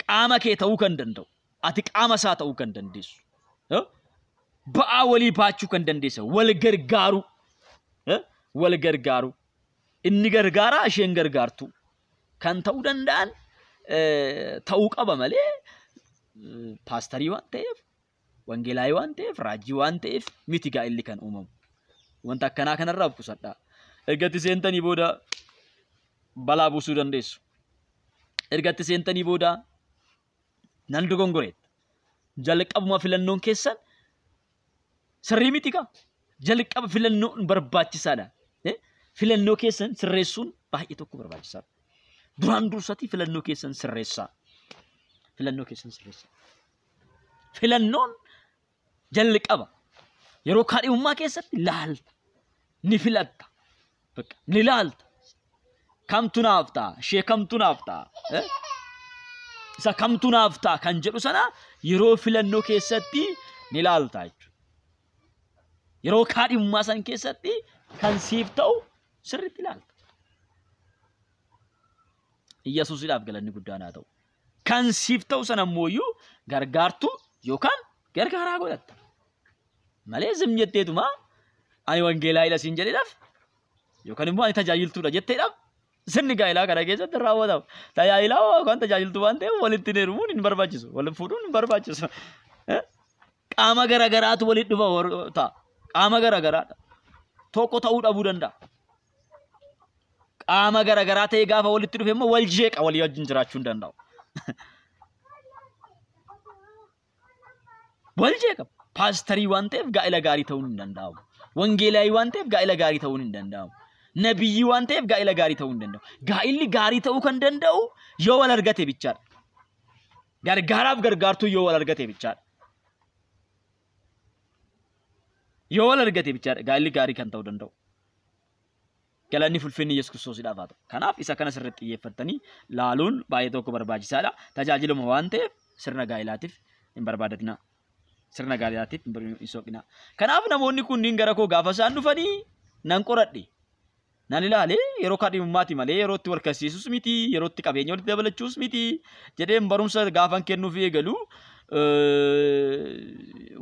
Qaama kee ta'uu kan danda'u. Ati qaama isaa ta'uu kan dandeessu. Ba'aa walii baachuu kan dandeessa. Wal gargaaru. Inni gargaaraa isheen gargaartu. Kan ta'uu danda'an ta'uu qaba malee paastarii waan ta'eef, wangeelaayii waan ta'eef, raajii waan ta'eef miti gaa'illi kan uumamu. Wanta akkanaa kanarraa of qusadhaa. Ergatti seentanii booda balaa buusuu dandeessu. Ergatti seentanii booda nan dogongoreet. Jalqabuma filannoon keessan sirrii miti kaa. Jalqaba filannoon barbaachisaadha. Filannoo keessan sirreessuun baay'ee tokko barbaachisaadha. Duraan dursatii filannoo keessan sirreessaa. Filannoon jalqaba yeroo kaadhimummaa keessatti laalta. Ni filatta. Ni laalta. Kamtu naaf ta'a? Ishee kamtu naaf ta'a? Isa kamtu naaf ta'a kan jedhu sana yeroo filannoo keessatti ni laalta jechuudha. Yeroo kaadhimummaa san keessatti kan siif ta'u sirriitti laalta. Iyyesuusiidhaaf galanni guddaan haa ta'u. Kan siif ta'u sana ammoo gargaartu yookaan gargaaraa godhatta. Malee zimjetteetuma ani wangeelaa ila siin jedheedhaaf yookaan immoo ani tajaajiltuudha jetteedhaaf sirni gaa'ilaa kana keessatti raawwatamu. Tajaajilaa yookaan tajaajiltuu waan ta'eef walitti heerumuun hin barbaachisu. Walitti fuudhuun hin barbaachisu. Qaama garagaraatu walitti dhufa ta'a. Qaama garagaraadha. Tokko ta'uu dhabuu danda'a. Qaama garagaraa ta'ee gaafa walitti dhufe immoo wal jeeqa walii wajjin jiraachuu hin danda'u. Wal jeeqa. Paastarii waan ta'eef gaa'ila gaarii ta'uu hin danda'u. Wangeelaayii waan ta'eef gaa'ila gaarii ta'uu hin danda'u. Nabiyyii waan ta'eef gaa'ila gaarii ta'uu hin danda'u. Gaa'illi gaarii ta'uu kan danda'u yoo wal argate bichaadha. Gargaaraaf gargaartuu yoo wal argate bichaadha. Yoo wal argate bichaadha gaa'illi gaarii kan ta'uu danda'u. Galanni fulfinni Yesuus Kiristoosiidhaaf haa ta'u. Kanaaf isa kana sirriitti xiyyeeffattanii laaluun baay'ee tokko barbaachisaadha. Tajaajiluma waan ta'eef sirna gaa'ilaatiif hin barbaadatinaa. Sirna gaa'ilaatiif hin soqinaa. Kanaaf namoonni kunniin gara koo gaafa isaan dhufanii nan qoradhe. Nan ilaalee yeroo kaadhimummaati malee yeroo itti wal kasiisus miti, yeroo itti qabeenya walitti dabalachuus miti jedheen barumsa gaafan kennuuf eegalu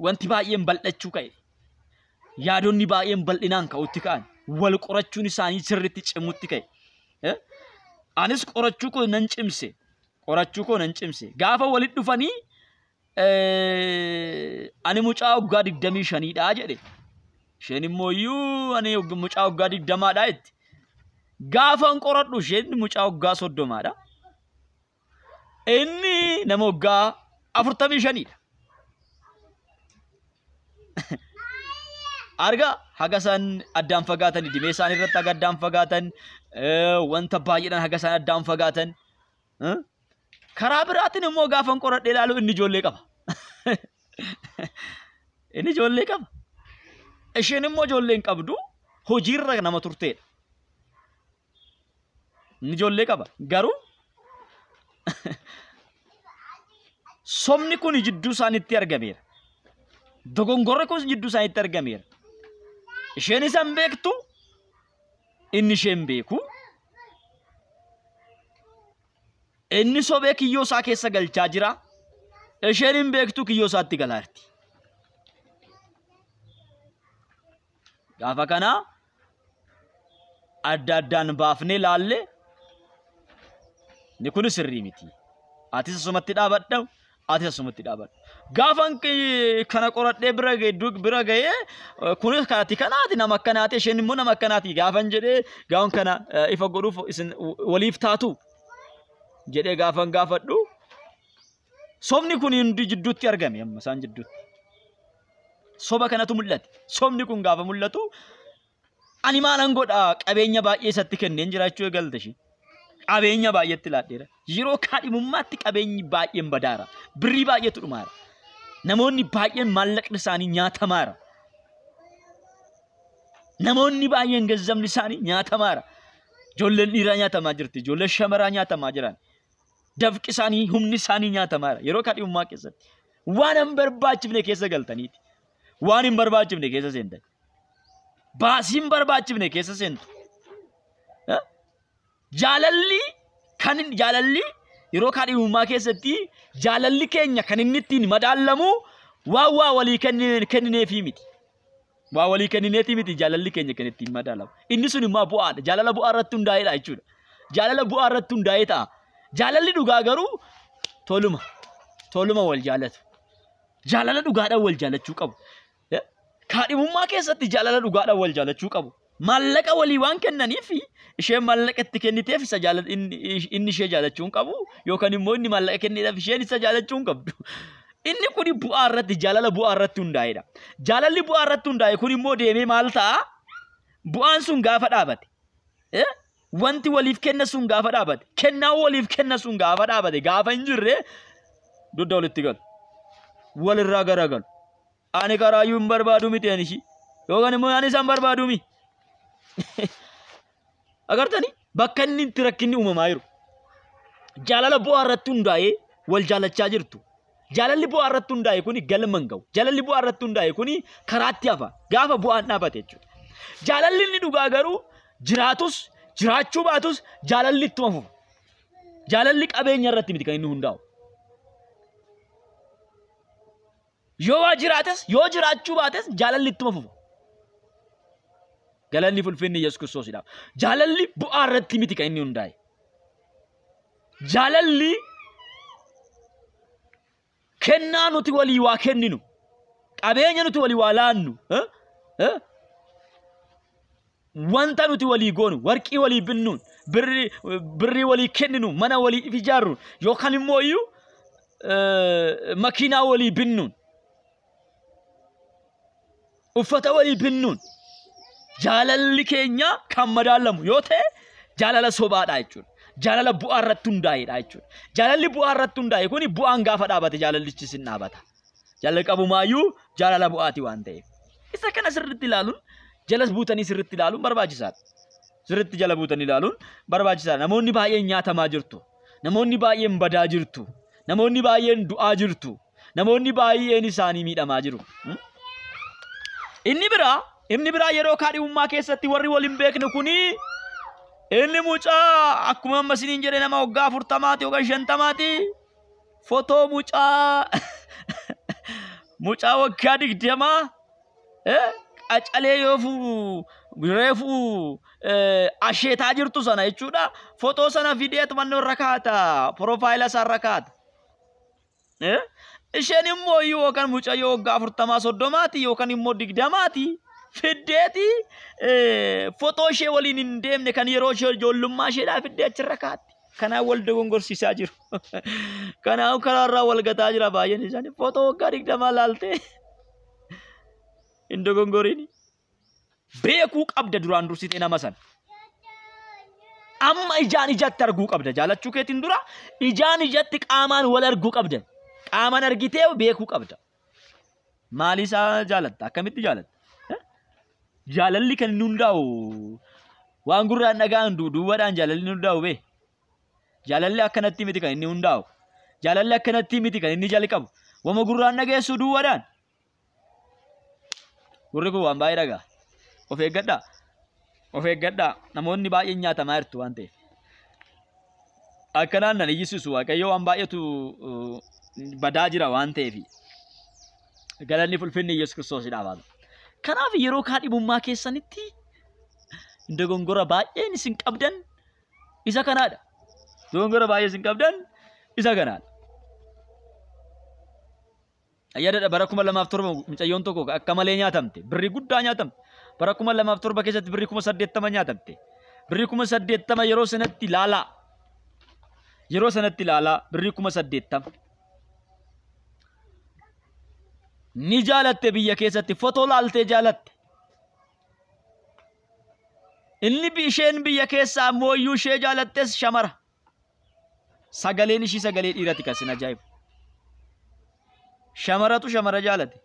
wanti baay'een bal'achuu ka'e. Yaadonni baay'een bal'inaan ka'utti ka'an. Wal qorachuun isaanii sirriitti cimutti ka'e. Anis qorachuu koo nan cimse. Gaafa walitti dhufanii ani mucaa waggaa 25dha jedhe. Isheen immoo ani mucaa waggaa 20dha jetti. Gaafan qoradhu isheen mucaa waggaa 30dha. Inni nama waggaa 45dha. Arga haga isaan addaan fagaatan dhimee isaan irratti haga addaan fagaatan wanta baay'eedhaan haga isaan addaan fagaatan karaa biraatiin immoo gaafan qoradhee ilaalu inni ijoollee qaba. Isheen immoo ijoollee hin qabdu hojiirra nama turteedha. Inni ijoollee qaba garuu somni kun jidduu isaaniitti argameera. Dogongorri kun jidduu isaaniitti argameera. Isheen isaan beektu inni isheen beeku. Inni sobee kiyyoo isaa keessa galchaa jira. Isheen hin beektu kiyyoo isaatti galaa jirti. Gaafa kana adda addaan baafnee laalle ni kun sirrii miti. Atis asumatti dhaabadhu. Gaafan kana qoradhee bira ga'ee kunis kanatti kanaati nama akkanaati isheen immoo nama akkanaati gaafan jedhee gaafan kana ifa godhuuf isin waliif taatu jedhee gaafan gaafadhu sobni kun hundi jidduutti argame amma isaan jidduutti soba kanatu mul'ate sobni kun gaafa mul'atu ani maalan godha qabeenya baay'ee isatti kenneen jiraachuu eegalte ishee qabeenya baay'eetti laadheera yeroo kaadhimummaatti qabeenyi baay'een badaara birrii baay'eetu dhumaara namoonni baay'een maallaqni isaanii nyaatamaara namoonni baay'een gazzamni isaanii nyaatamaara ijoolleen dhiiraa nyaatamaa jirti ijoolleen shamaraa nyaatamaa jiran dafqi isaanii humni isaanii nyaatamaara yeroo kaadhimummaa keessatti waan hin barbaachifne keessa galtaniiti waan hin barbaachifne keessa seentan baasiin barbaachifne keessa seentu jaalalli yeroo kaadhimummaa keessatti jaalalli keenya kan inni ittiin madaalamu waa walii kennineefii miti waa walii kennineetii miti jaalalli keenya kan ittiin madaalamu inni sun immoo bu'aadha jaalala bu'aa irratti hundaa'eedha jechuudha jaalala bu'aa irratti hundaa'ee ta'a jaalalli dhugaa garuu toluma wal jaalatu jaalala dhugaadhaan wal jaalachuu qabu kaadhimummaa keessatti jaalala dhugaadhaan wal jaalachuu qabu maallaqa walii waan kennaniif isheen maallaqa itti kenniteef isa inni ishee jaalachuu hin qabu yookaan immoo inni maallaqa kenneedhaaf isheen isa jaalachuu hin qabdu inni kun bu'aa irratti jaalala bu'aa irratti hundaa'eedha jaalalli bu'aa irratti hundaa'e kun immoo deemee maal ta'a bu'aan sun gaafa dhaabate wanti waliif kenna sun gaafa dhaabate kennaa waliif kenna sun gaafa dhaabate gaafa hin jirre dudda walitti galu walirraa garagalu ani karaayyuu hin barbaadu miti ani ishii yookaan immoo ani isaan barbaadu mi agartanii bakka inni itti rakkinni uumamaa jiru jaalala bu'aa irratti hundaa'ee wal jaalachaa jirtu jaalalli bu'aa irratti hundaa'e kuni galma hin ga'u jaalalli bu'aa irratti hundaa'e kuni karaatti hafa gaafa bu'aan dhaabate jechuudha jaalalli inni dhugaa garuu jiraatus jiraachuu baatus jaalalli ittuma fufa jaalalli qabeenya irratti miti kan inni hundaa'u yoo waa jiraates yoo jiraachuu baates jaalalli ittuma fufa galanni fulfinni Yesuus Kiristoosidhaaf jaalalli bu'aa irratti miti kan inni hundaa'e jaalalli kennaa nuti walii waa kenninu qabeenya nuti walii waa laannu wanta nuti walii goonu warqii walii binnuun birrii walii kenninu mana walii ijaarruun yookaan immoo iyyuu makiinaa walii binnuun uffata walii binnuun jaalalli keenya kan madaalamu yoo ta'e jaalala sobaadha jechuudha jaalala bu'aa irratti hundaa'eedha jechuudha jaalalli bu'aa irratti hundaa'e kuni bu'aan gaafa dhaabate jaalallichi sin dhaabata jaalala qabumaayyuu jaalala bu'aati waan ta'eef isa kana sirriitti ilaaluun jalas buutanii sirriitti ilaaluun barbaachisaadha sirriitti jala buutanii ilaaluun barbaachisaadha namoonni baay'een nyaatamaa jirtu namoonni baay'een badaa jirtu namoonni baay'een du'aa jirtu namoonni baay'een isaanii miidhamaa jiru inni biraa yeroo kaadhimummaa keessatti warri waliin beeknu kuni inni mucaa akkuma amma isiniin jedhe nama waggaa 40 yookaan 50 footoo mucaa waggaa 20 qacalee reefu asheetaa jirtu sana jechuudha footoo sana fideetu mannoo irra kaata profaayila isaa irra kaata isheen immoo yookaan mucaa yoo waggaa 40 30 yookaan immoo 20 fideeti footoo ishee waliin hin deemne kan yeroo ishee ijoollummaa isheedhaa fidee achirra kaatti kanaan wal dogongorsiisaa jiru kanaan karaarraa wal gataa jira baay'een isaanii footoo waggaa 20 laaltee hin dogongoriin beekuu qabda duraan dursitee nama sana amma ijaan ijatti arguu qabda jaalachuu keetiin dura ijaan ijatti qaamaan wal arguu qabda qaamaan argitee beekuu qabda maali isaa jaalatta akkamitti jaalatta jaalalli kan inni hundaa'u waan gurraan dhagaan duwwaadhaan jaalalli hundaa'u bee jaalalli akkanatti miti kan inni hundaa'u jaalalli akkanatti miti kan inni jalqabu wama gurraan dhageessu duwwaadhaan gurri kun waan baay'ee dhagaa of eeggadhaa namoonni baay'een nyaatamaa jirtu waan ta'eef akkanaan nan iyyisisu waaqayyo waan baay'eetu badaa jira waan ta'eef galanni fulfinni Yesuus Kiristoosidhaaf haa ta'u kanaaf yeroo kaadhimummaa keessanitti dogongora baay'een isin qabdan isa kanaadha dogongora baay'ee isin qabdan isa kanaadha ayyadadha bara 2007 mucayyoon tokko akka malee nyaatamte birrii guddaa nyaatamte bara 2007 keessatti birrii 80 nyaatamte birrii 80 yeroo sanatti ilaalaa birrii 80 ni jaalatte biyya keessatti footoo laaltee jaalatte Inni isheen biyya keessaa mooyyuu ishee jaalattes shamara. Sagaleen ishii sagalee dhiirati kan sin ajaa'ibu. Shamaratu shamara jaalate.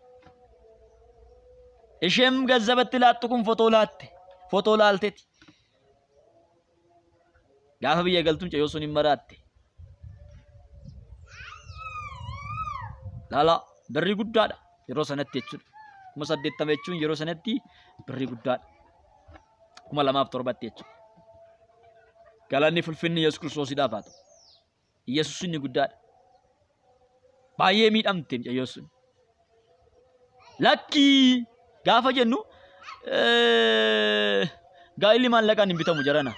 Isheen gazzabatti laattu kun footoo laalteeti. Gaafa biyya galtuun ceeyoo sun hin maraatte. Laala birrii guddaadha yeroo sanatti jechuudha. 80 jechuun yeroo sanatti birrii guddaadha. 2007 jechuudha. Galanni fulfinni Yesuus Kiristoosiidhaaf haa ta'u. Yesuus inni guddaadha. Baay'ee miidhamte ceeyoo sun. Lakkii gaafa jennu gaa'illi maallaqaan hin bitamu jarana.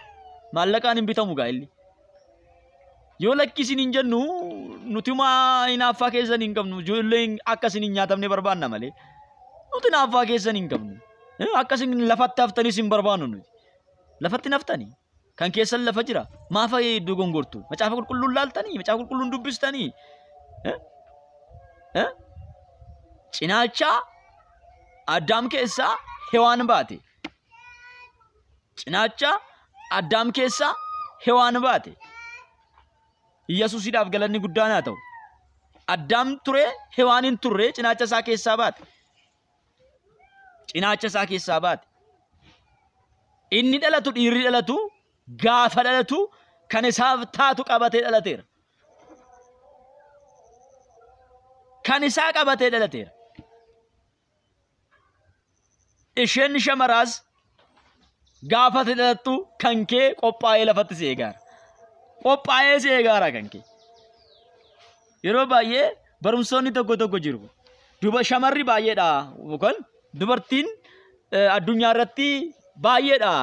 Maallaqaan hin bitamu gaa'illi. Yoo lakkisiin hin jennu nuti hinaaffaa keessan hin qabnu. Ijoolleen akkasiin hin nyaatamne barbaanna malee. Nuti hinaaffaa keessan hin qabnu. Akkasiin lafatti haftanis hin barbaannu nuti. Lafatti naftanii. Kan keessan lafa jira. Maaf dogongortu? Macaafa qulqulluun laaltanii? Macaafa qulqulluun dubbistanii? Cinaacha Addaam keessaa Hewaan baate. Cinaacha Addaam keessaa Hewaan baate. Yesuusiidhaaf galanni guddaan haa ta'u. Addaam ture Hewaan hin turre cinaacha isaa keessaa baate. Cinaacha isaa keessaa baate. Inni dhalatu dhiirri dhalatu gaafa dhalatu kan isaaf taatu qabatee dhalateera. Kan isaa qabatee dhalateera. Isheen shamaraas gaafa dhalattu kan kee qophaa'ee lafatti si eegaara. Qophaa'ee si eegaara kan kee. Yeroo baay'ee barumsoonni tokko jiru. Duba shamarri baay'eedha yookaan dubartiin addunyaa irratti baay'eedha.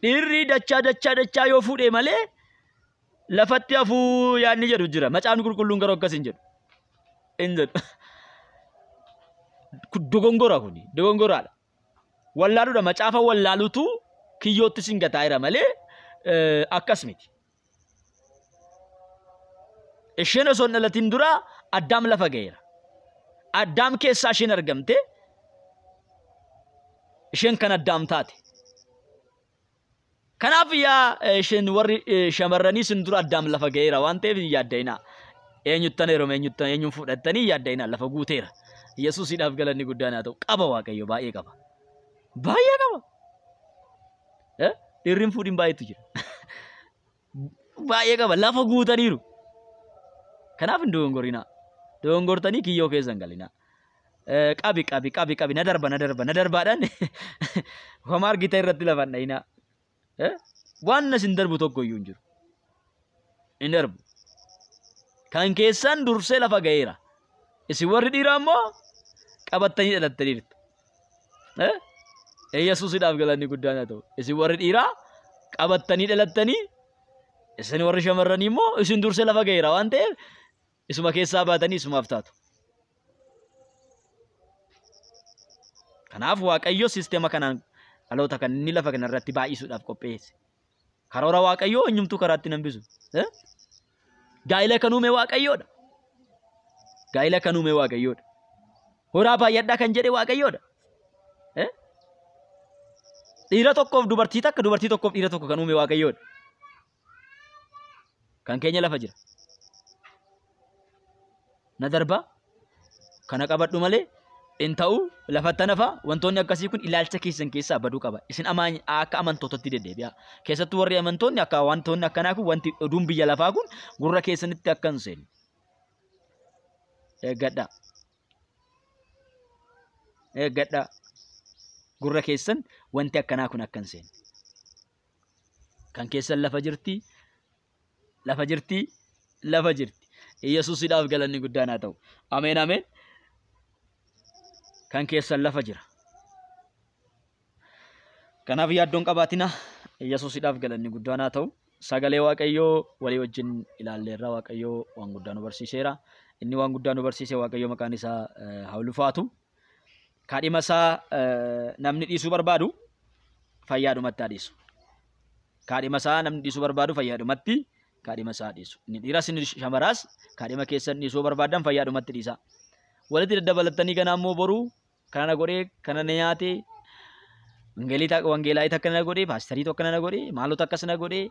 Dhiirri dachaa yoo fuudhee malee lafatti hafuu yaadni jedhu jira. Macaafni qulqulluun garuu akkas hin jedhu. Hin jedhu. Dogongora kuni dogongoraadha. Wallaaluudha macaafa wallaalutu kiyyootti sin gataa'eera malee akkas miti. Isheen osoo hin dhalatin dura Addaam lafa ga'eera. Addaam keessaa isheen argamte. Isheen kan Addaam taate. Kanaaf yaa isheen warri shamarranii sin dura Addaam lafa ga'eera waan ta'eef yaadda'inaa. Eenyuttan heeruma eenyuun fudhattanii yaadda'inaa lafa guuteera. Yesuusiidhaaf galanni guddaan haa ta'u. Qaba Waaqayyo baay'ee qaba. Baay'ee qaba. Dhiirriin fuudhiin baay'eetu jira. Baay'ee qaba. Lafa guutaniiru. Kanaaf hin dogongorinaa. Dogongortanii kiyyoo keessa hin galinaa. Qabi. Na darbaadhaan. Homa argita irratti lafa hin dhayinaa. Waan isin darbu tokko iyyuu hin jiru. Hin darbu. Kan keessan dursee lafa ga'eera. Isin warri dhiiraa immoo qabattanii dhalattaniirtu. Yesuusiidhaaf galanni guddaan haa ta'u. Isin warri dhiiraa qabattanii dhalattanii isin warri shamarranii immoo isin dursee lafa ga'eera waan ta'eef isuma keessaa baatanii isumaaf taatu. Kanaaf Waaqayyo sisteema kanaan dhaloota kan inni lafa kanarratti baay'isuudhaaf qopheesse. Karoora Waaqayyoo eenyumtuu karaatti nambisu. Gaa'ila kan uume Waaqayyoodha. Gaa'ila kan uume Waaqayyoodha. Horaa baay'adhaa kan jedhe Waaqayyoodha. Dhiira tokkoof dubartii takka, dubartii tokkoof dhiira tokko kan uume Waaqayyoodha. Kan keenya lafa jira. Na darba kana qabadhu malee in ta'u lafatti nafa wantoonni akkasii kun ilaalcha keessan keessaa baduu qaba. Isin akka amantootatti deddeebi'a. Keessattuu warri amantoonni akka wantoonni akkanaa kun wanti oduun biyya lafaa kun gurra keessanitti akka hin seenne. Eeggadhaa. Gurra keessan wanti akkanaa kun akka hin seenne. Kan keessan lafa jirti. Yesuusiidhaaf galanni guddaan haa ta'u. Ameen. Kan keessan lafa jira. Kanaaf yaaddoon qabaatina. Yesuusiidhaaf galanni guddaan haa ta'u. Sagalee Waaqayyoo walii wajjin ilaalleerra. Waaqayyoo waan guddaa nu barsiiseera. Inni waan guddaa nu barsiise Waaqayyoo maqaan isaa haa ulfaatu. Kaadhima isaa namni dhiisuu barbaadu fayyaadhumatti haa dhiisu. Kaadhima isaa namni dhiisuu barbaadu fayyaadhumatti kaadhima isaa dhiisu. Inni dhiiras inni shamaraas kaadhima keessan dhiisuu barbaadan fayyaadhumatti dhiisa. Walitti daddabalattanii ganaa immoo boruu kana godhee kana na nyaatee Wangeelaa takka na godhe, paasterii tokko na godhe, maaloo takkas na godhe,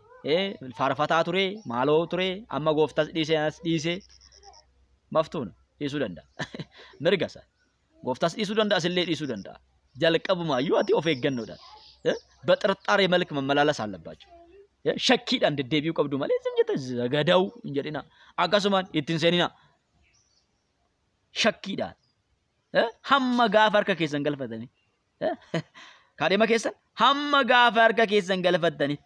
faarfataa ture, maaloo ture, amma gooftaas dhiise maftuun dhiisuu danda'a. Mirga isaa. Gooftaas dhiisuu danda'a, sillee dhiisuu danda'a. Jalqabumayyuu ati of eeggannoodhaan በጥርጣሬ መልክ መመላለስ አለባቸው። ሸኪidhaan deddeebi'uu qabdu malee isin jette zagadaa'u hin jedhina. Akkasumaan ittiin seenina. Shakkiidhaan hamma gaafa harka keessan galfatanii kaadhima keessan hamma gaafa harka keessan galfatanii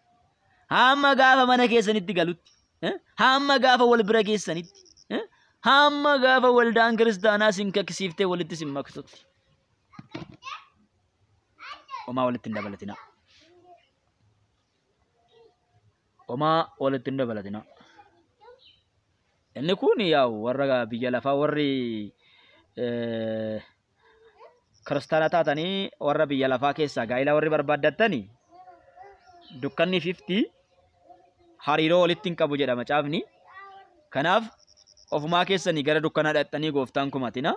hamma gaafa mana keessanitti galutti hamma gaafa wal bira keessanitti hamma gaafa waldaan kiristaanaa sin kaksiiftee walitti sin maksutti. Omaa walitti hin dabalatina. Omaa walitti hin dabalatina. Inni kun yaa warra biyya lafaa warri kiristaana taatanii warra biyya lafaa keessaa gaa'ila warri barbaaddatanii dukkanni 50 hariiroo walitti hin qabu jedha macaafni. Kanaaf ofumaa keessanii gara dukkanaa dhaqxanii gooftaan kumatina.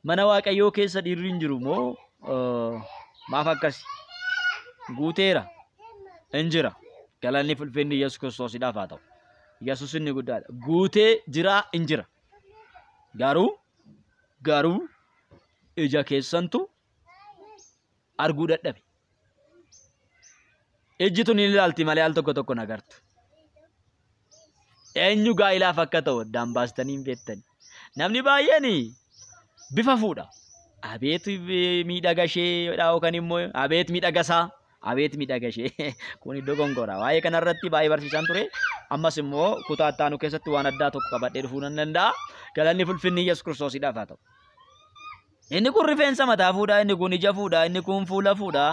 Mana waaqayyoo keessa dhiirri hin jiru moo maaf akkasi guuteera injira galanni fulfinni Yesuus Kiristoosiidhaaf haa ta'u. Yesuus inni guddaadha. Guutee jira injira. Garuu ija keessantu arguu dadhabe. Ijji tun hin ilaalti malee al tokko nagartu. Eenyu gaa'ilaaf akka ta'u addaan baastanii hin beektani. Namni baay'een bifa fuudha. Abeet miidhagashee yookaan immoo abeet miidhagasaa. Abeet miidhagashee kun iddoo gongoraa. Waa'ee kanarratti baay'ee barsiisaan ture. Ammas immoo kutaa ittaanu keessatti waan addaa tokko qabadhee dhufuu nan danda'a. Galanni fulfinni Yesuus Kiristoosiidhaaf haa ta'u. Inni kun rifeensa mataa fuudha, inni kun ija fuudha, inni kun fuula fuudha,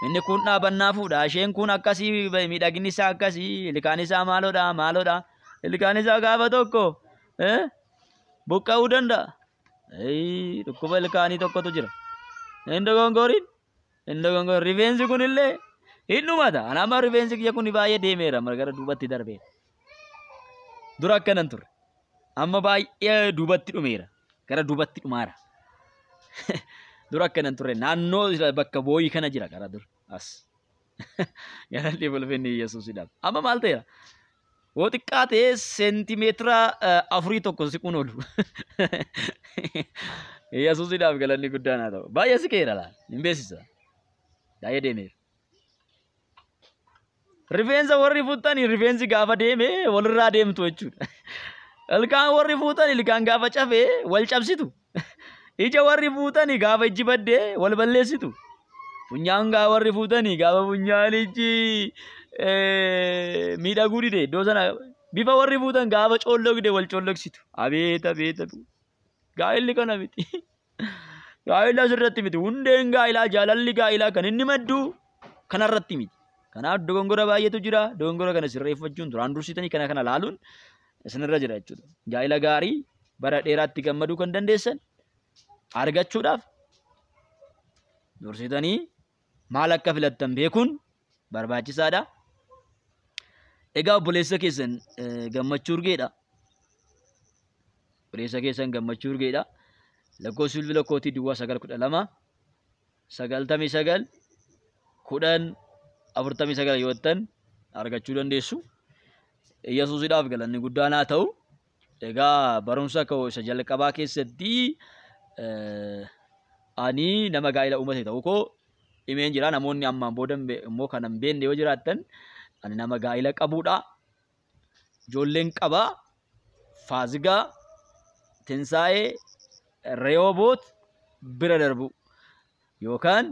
inni kun dhaabannaa fuudha. Isheen kun akkasii miidhaginni isaa akkasii, ilkaan isaa maaloodha. Ilkaan isaa gaafa tokko buqqa'uu danda'a. Dhukkuba ilkaanii tokkotu jira. Inni gongoriin rifeensi kunillee hin dhumata. Anama rifeensi kiyya kun baay'ee deemeera gara duubatti darbee. Dura akkanan ture. Amma baay'ee duubatti dhumeera. Gara duubatti dhumaara. Dura akkanan ture. Naannoo bakka booyii kana jira gara dur as. Galanni fulfinni Yesuusidhaaf. Amma maal ta'eera? Woo xiqqaa ta'ee seentimeetira 4 tokko siquun oolu. Yesuusidhaaf galanni guddaan haa ta'u. Baay'ee siqeera laal. Hin beeksisa. Baay'ee deemeera. Rifeensa warri fuutanii rifeensi gaafa deeme walirraa deemtu jechuudha. Ilkaan warri fuutanii ilkaan gaafa cafee wal cabsitu. Ija warri fuutanii gaafa ijji baddee wal balleessitu. Funyaan gaafa warri fuutanii gaafa funyaan ijji miidhaguu dide iddoo sana bifa warri fuutan gaafa coollogde wal coollogsitu. Abeet. Gaa'illi kana miti. Gaa'ila asirratti miti. Hundeen gaa'ilaa jaalalli gaa'ilaa kan inni maddu kanarratti miti. Kanaaf dogongora baay'eetu jira. Dogongora kana sirreeffachuun duraan dursitanii kana laaluun isinirra jira jechuudha. Gaa'ila gaarii bara dheeraatti gammaduu kan dandeessan argachuudhaaf dursitanii maal akka filattan beekuun barbaachisaadha. Egaa obboleessa keessan gammachuu urgeedha. Obboleessa keessan gammachuu urgeedha. Lakkoofsi bilbila kootii duwwaa 912 99 10 49 yoo ta'an argachuu dandeessu. Yesuusidhaaf galanni guddaan haa ta'u. Egaa barumsa koo isa jalqabaa keessatti ani nama gaa'ila uumate ta'uu koo himeen jira. Namoonni ammaan booda immoo kan hin beekne yoo jiraattan ani nama gaa'ila qabuudha. Ijoolleen qabaa. Faazigaa, Tinsaa'ee, Reewoboot bira darbu yookaan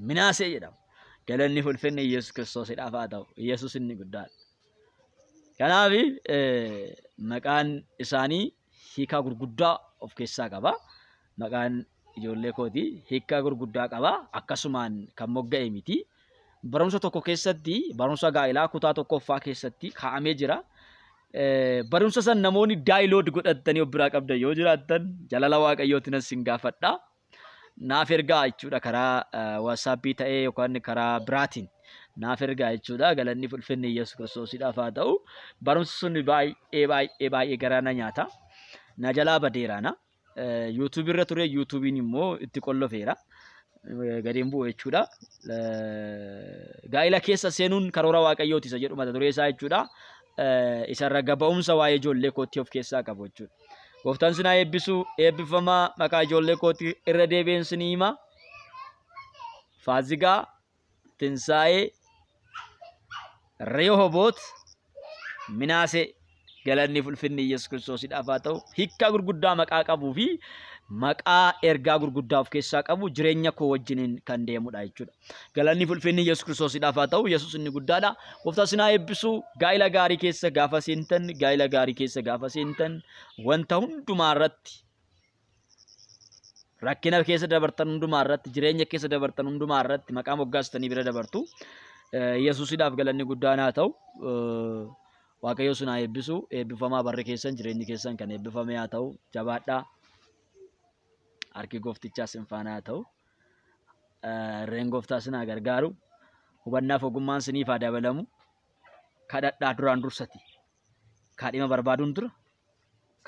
Minaasee jedhama. Galanni fulfinni Yesuus Kiristoosiidhaaf haa ta'u. Yesuus inni guddaadha. Kanaaf maqaan isaanii hiikaa gurguddaa of keessaa qaba. Maqaan ijoollee kootii hiikaa gurguddaa qaba. Akkasumaan kan mogga'e miti. Barumsa tokko keessatti barumsa gaa'ilaa kutaa tokkoffaa keessatti kaa'amee jira. Barumsa san namoonni daayilood godhatanii of biraa qabdan yoo jiraattan jalala waaqayyootiin sin gaafadha. Naaf ergaa jechuudha karaa waatsaappii ta'ee yookaan karaa biraatiin naaf ergaa jechuudha. Galanni fulfinni Yesuus Kiristoosiidhaaf haa ta'u. Barumsi sun baay'ee garaa na nyaata. Na jalaa badeeraana. YouTube irra ture YouTubein immoo itti qollofeera. Gadiin bu'u jechuudha. Gaa'ila keessa seenuun karoora Waaqayyooti isa jedhu mata duree isaa jechuudha. Isarra gaba'umsa waa'ee ijoollee kootii of keessaa qabu jechuudha. Gooftaan sinaa eebbisu eebbifamaa maqaa ijoollee kootii irra deebiin sinii hima. Faazigaa, Tinsaa'ee, Rehoboot, Minaasee galanni ulfinni Yesuus Kiristoosiidhaaf haa ta'u. Hiikkaa gurguddaa maqaa qabuu fi maqaa ergaa gurguddaa of keessaa qabu jireenya koo wajjiniin kan deemudha jechuudha. Galanni ulfinni Yesuus Kiristoosiidhaaf haa ta'u. Yesuus inni guddaadha. Gooftaan sinaa eebbisu gaa'ila gaarii keessa gaafa seentan wanta hundumaa irratti rakkina keessa dabartan hundumaa irratti jireenya keessa dabartan hundumaa irratti maqaa moggaastanii bira dabartu. Yesuusiidhaaf galanni guddaan haa ta'u. Waaqayyo sinaa eebbisu eebbifamaa barri keessan jireenyi keessan kan eebbifame haa ta'u. Jabaadhaa. Harki gooftichaa sin faana haa ta'u. Reen gooftaa sinaa gargaaru. Hubannaaf ogummaan siniif haa dabalamu. Kadhadhaa duraan dursati. Kaadhima barbaaduun dura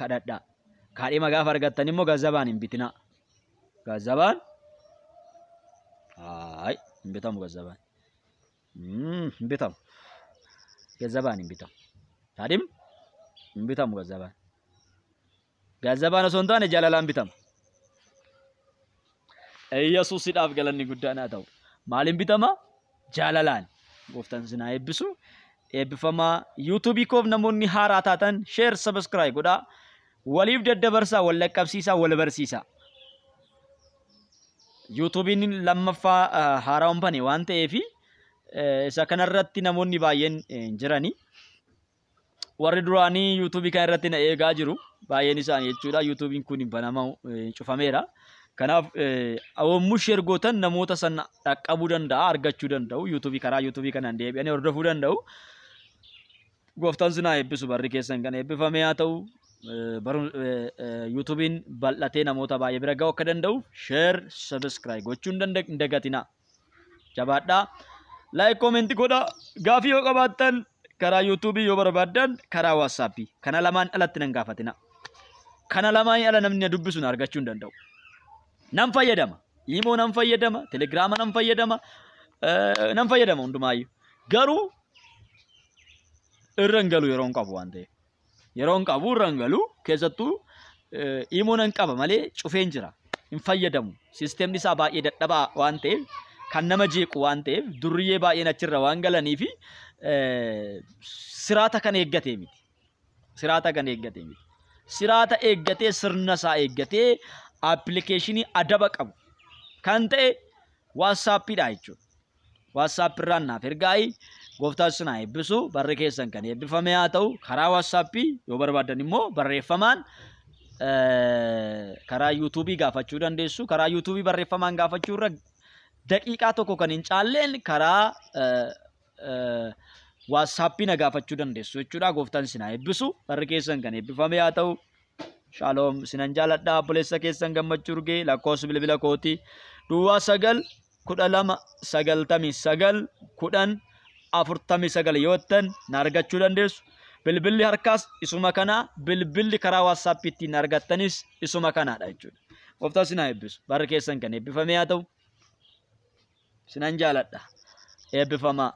kadhadhaa. Kaadhima gaafa argattan immoo gaazabaan hin bitinaa. Gaazabaan hin bitamu gaazabaan. Hin bitamu. Gaazabaan hin bitamu. Kaadhim hin bitamu gaazabaan. Gaazabaan osoo hin taane jaalalaan bitama. Yesuusiidhaaf galanni guddaan haa ta'u. Maaliin bitama? Jaalalaan. Gooftaan sinaa eebbisu. Eebbifamaa YouTubii koof namoonni haaraa taatan share subscribe godhaa. Waliif daddabarsaa, wal laqqabsiisaa, wal barsiisaa. YouTubiin lammaffaa haaraa ompane waan ta'eef isa kanarratti namoonni baay'een jiranii. Warri duraanii YouTubii kan irratti na eegaa jiru baay'een isaanii jechuudha. YouTubiin kun banama cufameera. Kanaaf awwammu share gootan namoota sana dhaqqabuu danda'a, argachuu danda'u. Karaa YouTubii kanaan deebi'anii hordofuu danda'u. Gooftaan sinaa eebbisu barri keessan kan eebbifame haa ta'u. YouTubiin bal'atee namoota baay'ee bira ga'uu akka danda'u share subscribe gochuun hin dagatinaa. Jabaadhaa. Like comment godhaa. Gaafii yoo qabaattan karaa YouTubii yoo barbaaddan karaa WhatsAppii. Kana lamaan alatti nan gaafatina. Kana lamaan ala namni dubbisuun argachuu hin danda'u. Nan fayyadama. Imo nan fayyadama. Telegrama nan fayyadama. Nan fayyadama hundumaayyuu. Garuu irra hin galu yeroo hin qabu waan ta'eef. Yeroo hin qabu irra hin galu keessattuu imo nan qaba malee cufeen jira. Hin fayyadamu. Sisteemni isaa baay'ee dadhabaa waan ta'eef kan nama jeequ waan ta'eef durriyyee baay'een achirra waan galanii fi siraata kan eeggatee miti. Siraata eeggatee sirna isaa eeggatee applicationii adaba qabu kan ta'e WhatsAppidha jechuudha. WhatsApp irraan naaf ergaayi. Gooftaan sinaa eebbisu barri keessan kan eebbifame haa ta'u. Karaa WhatsAppii yoo barbaadan immoo barreeffamaan karaa YouTubii gaafachuu dandeessu. Karaa YouTubii barreeffamaan gaafachuu irra daqiiqaa tokko kan hin caalleen karaa WhatsAppii na gaafachuu dandeessu jechuudha. Gooftaan sinaa eebbisu barri keessan kan eebbifame haa ta'u. Shalom sinan jaaladhaa obboleessa keessan gammachuu urgee lakkoofsa bilbila kootii Duwwaa 9 12 99 10 49 yoottan na argachuu dandeessu. Bilbilli harkaas isuma kana, bilbilli karaa WhatsAppiitti na argattanis isuma kanaadha jechuudha. Gooftaan sinaa eebbisu barri keessan kan eebbifame haa ta'u. Sinan jaaladha. Eebbifamaa.